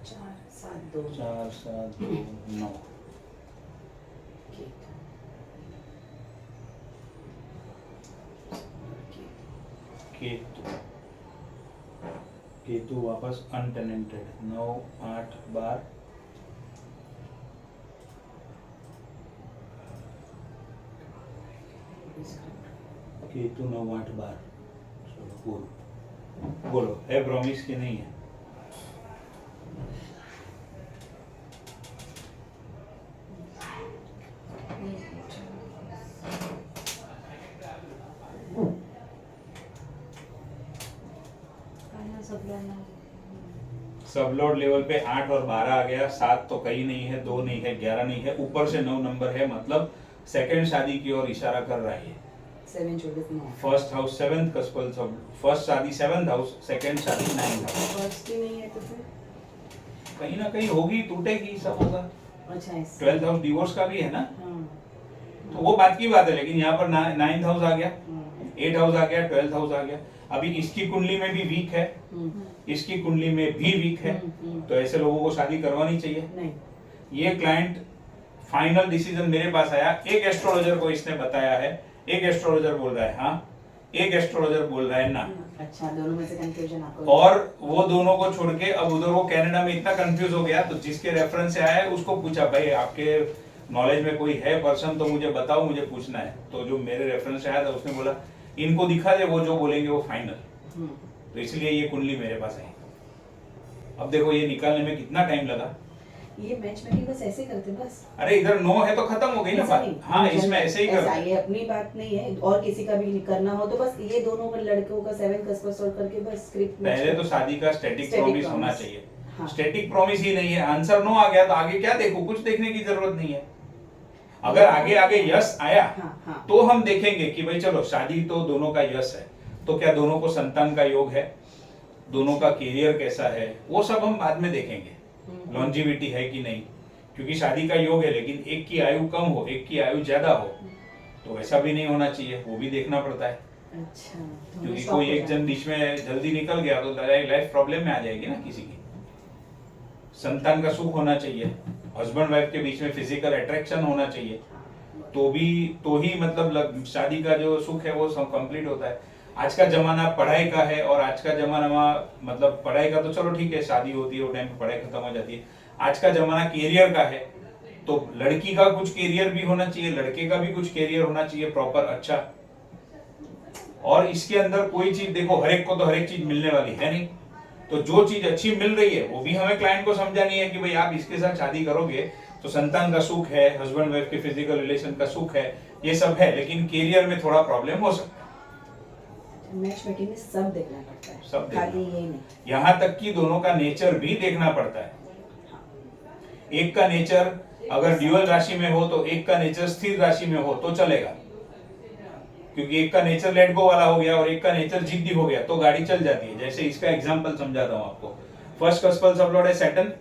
4 7 2 4 7 2 9। Ketu. Ketu, Ketu वापस अनटेनेंटेड 9 8 12। केतु 9 8 12। चलो बोलो, बोलो है प्रॉमिस की नहीं है? सब लोड लेवल पे 8 और 12 आ गया, 7 तो कहीं नहीं है, 2 नहीं है, 11 नहीं है, ऊपर से 9 नंबर है, मतलब सेकंड शादी की ओर इशारा कर रहा है। 7 14 9. फर्स्ट हाउस सेवेंथ कस्पल, सब फर्स्ट शादी सेवेंथ हाउस, सेकंड शादी 9th हाउस। फर्स्ट ही नहीं है तो फिर कहीं ना कहीं होगी, टूटेगी, सब होगा। अच्छा है। 12th हाउस डिवोर्स का भी है ना, हाँ. तो वो बात की बात है, लेकिन यहाँ पर 9th हाउस आ गया, हाँ. 8 हाउस आ गया, 12th हाउस आ गया। अभी इसकी कुंडली में भी वीक है, इसकी कुंडली में भी वीक है, तो ऐसे लोगों को शादी करवानी चाहिए। नहीं. ये क्लाइंट फाइनल डिसीजन मेरे पास आया, एक एस्ट्रोलॉजर को इसने बताया है एक एस्ट्रोलॉजर बोल रहा है हाँ, एक एस्ट्रोलॉजर बोल रहा है ना। अच्छा, दोनों में से कंफ्यूजन आपको। और वो दोनों को छोड़ के अब उधर वो कनाडा में इतना कंफ्यूज हो गया, तो जिसके रेफरेंस से आया है उसको पूछा, भाई आपके नॉलेज में कोई है पर्सन तो मुझे बताओ, मुझे पूछना है। तो जो मेरे रेफरेंस से आया था उसने बोला इनको दिखा दे, वो जो बोलेंगे वो फाइनल। तो इसलिए ये कुंडली मेरे पास है। अब देखो ये निकालने में कितना टाइम लगा। ये मैच मेकिंग बस ऐसे करते बस। अरे इधर नो है तो खत्म हो गई ना ऐसा बात। नहीं, हाँ इसमें ऐसे ही ऐसा कर। ये अपनी बात नहीं है, और किसी का भी करना हो तो बस ये दोनों का लड़कों का 7 कस्पर सॉल्व करके बस स्क्रिप्ट। पहले तो शादी का स्टैटिक Static प्रॉमिस promise। होना चाहिए। हाँ। स्टैटिक प्रॉमिस ही नहीं है, आंसर नो आ गया तो आगे क्या देखो, कुछ देखने की जरूरत नहीं है। अगर आगे आगे यस आया हाँ। तो हम देखेंगे कि भाई चलो शादी तो दोनों का यस है, तो क्या दोनों को संतान का योग है, दोनों का करियर कैसा है, वो सब हम बाद में देखेंगे। लॉन्जिविटी है कि नहीं, क्योंकि शादी का योग है लेकिन एक की आयु कम हो एक की आयु ज्यादा हो तो वैसा भी नहीं होना चाहिए, वो भी देखना पड़ता है। अच्छा, तो क्योंकि शौक कोई हो एक जन जाए। बीच में जल्दी निकल गया तो लाइफ प्रॉब्लम में आ जाएगी ना किसी की। संतान का सुख होना चाहिए, हस्बैंड वाइफ के बीच में फिजिकल अट्रैक्शन होना चाहिए, तो ही मतलब शादी का जो सुख है वो सब कंप्लीट होता है। आज का जमाना पढ़ाई का है, और आज का जमाना मतलब पढ़ाई का तो चलो ठीक है, शादी होती है वो टाइम पे पढ़ाई खत्म हो जाती है। आज का जमाना करियर का है, तो लड़की का कुछ करियर भी होना चाहिए, लड़के का भी कुछ करियर होना चाहिए प्रॉपर अच्छा। और इसके अंदर कोई चीज देखो, हर एक को तो हर एक चीज मिलने वाली है नहीं, तो जो चीज अच्छी मिल रही है वो भी हमें क्लाइंट को समझानी है कि भाई आप इसके साथ शादी करोगे तो संतान का सुख है, हस्बैंड वाइफ के फिजिकल रिलेशन का सुख है, ये सब है, लेकिन करियर में थोड़ा प्रॉब्लम हो सकता है। मैच मेकिंग में सब देखना पड़ता है, सब देखना। खाली ये नहीं। यहाँ तक कि दोनों का नेचर भी देखना पड़ता है। एक का नेचर अगर ड्यूअल राशि में हो तो एक का नेचर स्थिर राशि में हो तो चलेगा, क्योंकि एक का नेचर लेट गो वाला हो गया और एक का नेचर जिद्दी हो गया तो गाड़ी चल जाती है। जैसे इसका एग्जांपल समझाता हूँ आपको। फर्स्ट कस्पल सबलॉर्ड है सैटर्न।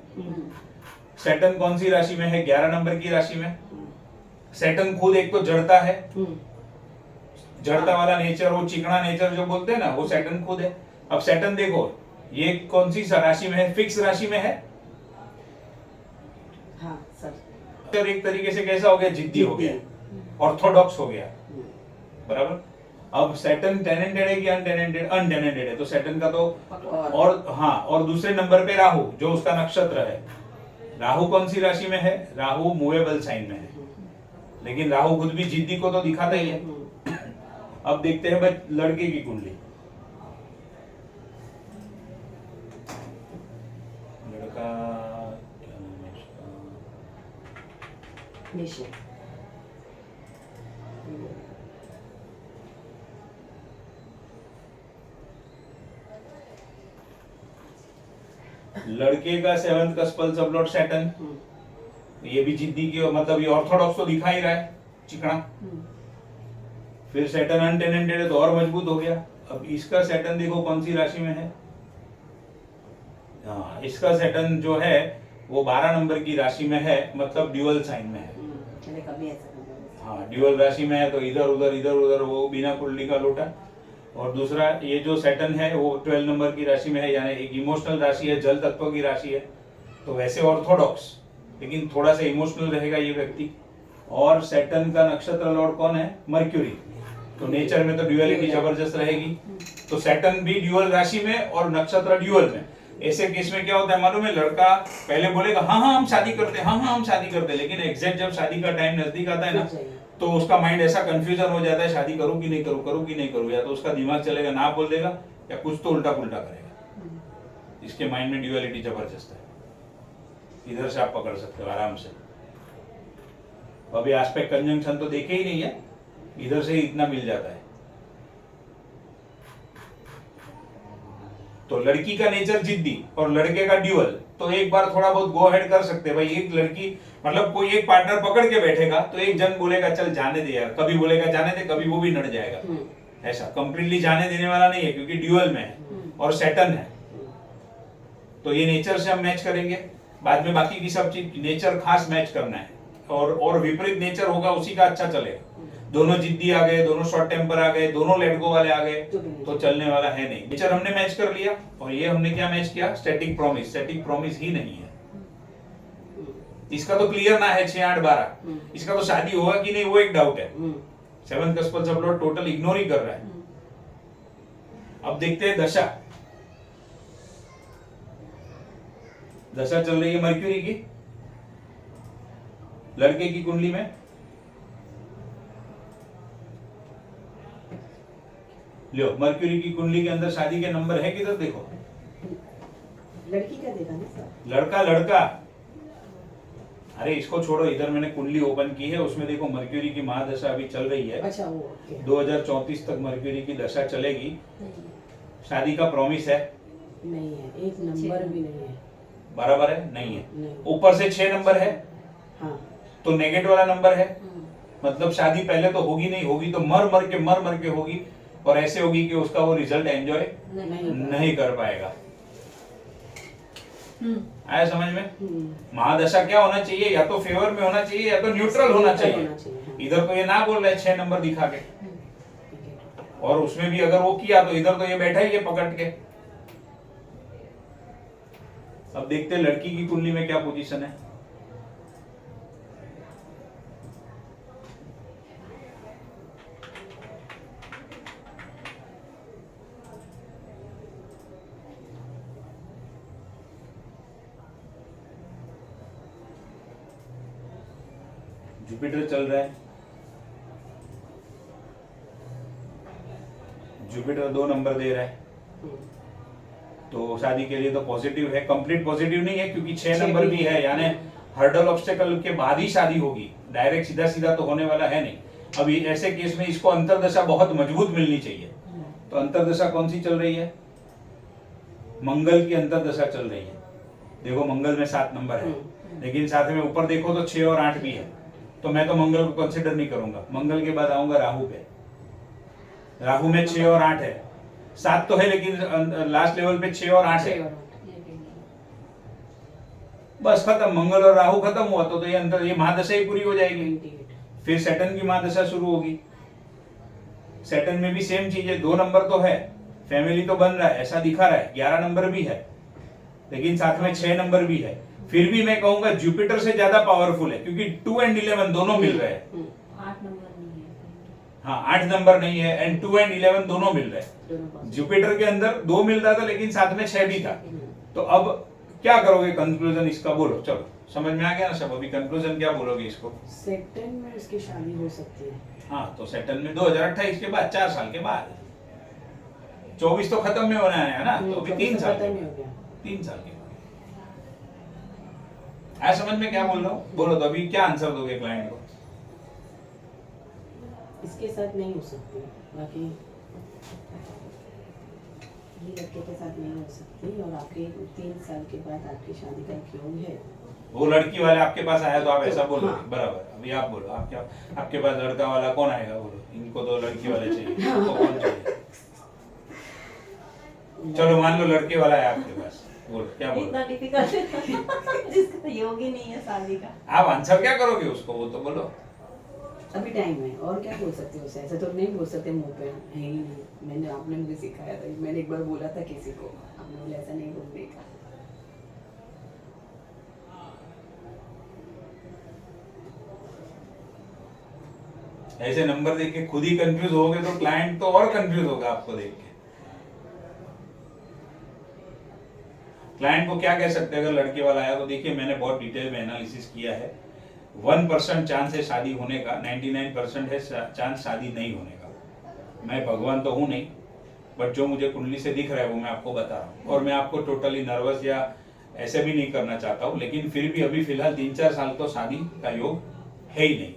सैटर्न कौन सी राशि में है? 11 नंबर की राशि में। सैटर्न खुद एक तो जड़ता है, जड़ता वाला नेचर, वो चिकना नेचर जो बोलते हैं ना, वो सैटर्न खुद है। अब सैटर्न देखो ये कौन सी राशि में है? फिक्स राशि में है। हाँ सर, तो एक तरीके से कैसा हो गया? जिद्दी हो गया, ऑर्थोडॉक्स हो गया, बराबर। अब सैटर्न टेनेंटेड है कि अनटेनेंटेड? अनटेनेंटेड है, तो सैटर्न का तो और हाँ, और दूसरे नंबर पे राहु जो उसका नक्षत्र है। राहु कौन सी राशि में है? राहु मूवेबल साइन में है, लेकिन राहु खुद भी जिद्दी को तो दिखाता ही है। अब देखते हैं भाई लड़के की कुंडली। लड़का क्या नाम है उसका? निश्चय। लड़के का 7th कस्पल सबलॉर्ड सैटर्न, ये भी जिद्दी की, मतलब ये ऑर्थोडॉक्स तो दिखा ही रहा है, चिकना। फिर सैटर्न अनटेनेंटेड है तो और मजबूत हो गया। अब इसका सैटर्न देखो कौन सी राशि में है। हाँ, इसका सैटर्न जो है वो 12 नंबर की राशि में है, मतलब ड्यूअल साइन में है। कभी ऐसा हाँ, ड्यूअल राशि में है तो इधर उधर वो बिना कुंडली का लोटा। और दूसरा ये जो सैटर्न है वो 12 नंबर की राशि में है, यानी एक इमोशनल राशि है, जल तत्व की राशि है। तो वैसे ऑर्थोडॉक्स, लेकिन थोड़ा सा इमोशनल रहेगा ये व्यक्ति। और सैटर्न का नक्षत्र लॉर्ड कौन है? मर्क्यूरी। तो नेचर में तो ड्यूअलिटी जबरदस्त रहेगी। तो सैटर्न भी ड्यूअल राशि में और नक्षत्र ड्यूअल में। ऐसे केस में क्या होता है मालूम है? लड़का पहले बोलेगा हाँ हाँ हम शादी करते हैं, हाँ हाँ हम शादी करते हैं, लेकिन एग्जैक्ट जब शादी का टाइम नजदीक आता है ना, तो उसका माइंड ऐसा कंफ्यूजन हो जाता है, शादी करूं कि नहीं करूं, करूं कि नहीं करूं, या तो उसका दिमाग चलेगा ना बोल देगा, या कुछ तो उल्टा पुल्टा करेगा। इसके माइंड में ड्यूअलिटी जबरदस्त है। इधर से आप पकड़ सकते हो आराम से। अभी एस्पेक्ट कंजंक्शन तो देखे ही नहीं है, इधर से ही इतना मिल जाता है। तो लड़की का नेचर जिद्दी और लड़के का ड्यूअल, तो एक बार थोड़ा बहुत गो हेड कर सकते हैं भाई। एक लड़की मतलब कोई एक पार्टनर पकड़ के बैठेगा तो एक जन बोलेगा चल जाने दे यार, कभी बोलेगा जाने दे, कभी वो भी नड़ जाएगा। ऐसा कंप्लीटली जाने देने वाला नहीं है, क्योंकि ड्यूअल में है और सैटर्न है। तो ये नेचर से हम मैच करेंगे, बाद में बाकी की सब चीज नेचर खास मैच करना है। और विपरीत नेचर होगा उसी का अच्छा चलेगा। दोनों जिद्दी आ गए, दोनों शॉर्ट टेम्पर आ गए, दोनों लेट गो वाले आ गए, तो चलने वाला है नहीं। नेचर हमने मैच कर लिया, और ये हमने क्या मैच किया? Static promise. स्टैटिक प्रॉमिस ही नहीं है इसका, तो क्लियर ना है 6 8 12। इसका तो शादी होगा कि नहीं वो एक डाउट है। 7 कस्पल सब लॉर्ड टोटल इग्नोर ही कर रहा है। अब देखते हैं दशा। दशा चल रही है मर्क्यूरी की लड़के की कुंडली में। लो मर्क्यूरी की कुंडली के अंदर शादी के नंबर है किधर देखो। लड़की का देखा ना सर? लड़का लड़का, अरे इसको छोड़ो, इधर मैंने कुंडली ओपन की है, उसमें देखो मर्क्यूरी की महादशा अभी चल रही है। अच्छा वो ओके। 2034 तक मर्क्यूरी की दशा चलेगी। शादी का प्रॉमिस है? नहीं है, एक नंबर भी नहीं है। बराबर है? नहीं है। नहीं। ऊपर से 6 नंबर है हाँ तो नेगेटिव वाला नंबर है, मतलब शादी पहले तो होगी नहीं, होगी तो मर मर के होगी, और ऐसे होगी कि उसका वो रिजल्ट एंजॉय नहीं कर पाएगा। आया समझ में? महादशा क्या होना चाहिए, या तो फेवर में होना चाहिए या तो न्यूट्रल होना चाहिए। इधर तो ये ना बोल रहे 6 नंबर दिखा के, और उसमें भी अगर वो किया तो इधर तो ये बैठा ही है पकड़ के। अब देखते हैं लड़की की कुंडली में क्या पोजीशन है। जुपिटर चल रहा है, जुपिटर 2 नंबर दे रहा है, तो शादी के लिए तो पॉजिटिव है। कंप्लीट पॉजिटिव नहीं है क्योंकि 6 नंबर भी है, यानी हर्डल ऑब्स्टेकल के बाद ही शादी होगी, डायरेक्ट सीधा सीधा तो होने वाला है नहीं। अभी ऐसे केस में इसको अंतरदशा बहुत मजबूत मिलनी चाहिए। तो अंतरदशा कौन सी चल रही है? मंगल की अंतरदशा चल रही है। देखो मंगल में 7 नंबर है, लेकिन साथ में ऊपर देखो तो 6 और 8 भी है, तो मैं तो मंगल को कंसिडर नहीं करूंगा। मंगल के बाद आऊंगा राहु पे। राहु में 6 और 8 है, 7 तो है लेकिन लास्ट लेवल पे 6 और 8 है। बस खत्म, मंगल और राहु खत्म हुआ तो ये महादशा ही पूरी हो जाएगी। फिर सैटर्न की महादशा शुरू होगी। सैटर्न में भी सेम चीज है, 2 नंबर तो है, फैमिली तो बन रहा है ऐसा दिखा रहा है, 11 नंबर भी है, लेकिन साथ में 6 नंबर भी है। फिर भी मैं कहूंगा जुपिटर से ज्यादा पावरफुल है क्योंकि 2 एंड 11 दोनों मिल रहे हैं। 8 नंबर नहीं है। हाँ 8 नंबर नहीं है, एंड 2 एंड 11 दोनों मिल रहे हैं। जुपिटर के अंदर 2 मिल रहा था लेकिन साथ में 6 भी था। तो अब क्या करोगे? कंक्लूजन इसका बोलो। चलो समझ में आ गया ना सब? अभी कंक्लूजन क्या बोलोगे इसको? सैटर्न में उसकी शादी हो सकती है। हाँ तो सैटर्न में 2028 के बाद, 4 साल के बाद, 24 तो खत्म में होना है ना, तो अभी 3 साल के बाद, 3 साल के बाद। आया समझ में क्या बोल रहा हूँ? बोलो तो अभी क्या आंसर दोगे क्लाइंट को? इसके साथ नहीं हो सकती, बाकी ये लड़के के साथ नहीं हो सकती, और आपके 3 साल के बाद आपकी शादी का योग है। वो लड़की वाले आपके पास आया तो आप ऐसा बोलो। हाँ। बराबर। अभी आप बोलो, आप क्या, आपके पास लड़का वाला कौन आएगा? बोलो इनको तो लड़की वाले चाहिए, तो कौन चाहिए? चलो मान लो लड़के वाला है आपके पास, बोलो क्या बोलो? इतना डिफिकल्ट जिसका योग ही नहीं है शादी का। आप आंसर क्या करोगे उसको, वो तो बोलो। अभी टाइम है, और क्या बोल सकते हो उसे? ऐसे तो नहीं बोल सकते मुंह पे, है ही नहीं। आपने मुझे सिखाया था, मैंने एक बार बोला था किसी को, आपने बोला ऐसा नहीं बोलने का। ऐसे नंबर देख के खुद ही कंफ्यूज होगे तो क्लाइंट तो और कंफ्यूज होगा आपको देख के। क्लाइंट को क्या कह सकते हैं अगर लड़के वाला आया तो? देखिए मैंने बहुत डिटेल में एनालिसिस किया है। 1% चांस है शादी होने का, 99% है चांस शादी नहीं होने का। मैं भगवान तो हूं नहीं, बट जो मुझे कुंडली से दिख रहा है वो मैं आपको बता रहा हूँ, और मैं आपको टोटली नर्वस या ऐसे भी नहीं करना चाहता हूँ, लेकिन फिर भी अभी फिलहाल 3-4 साल तो शादी का योग है ही नहीं।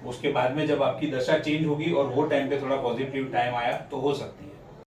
उसके बाद में जब आपकी दशा चेंज होगी और वो टाइम पे थोड़ा पॉजिटिव टाइम आया तो हो सकती है।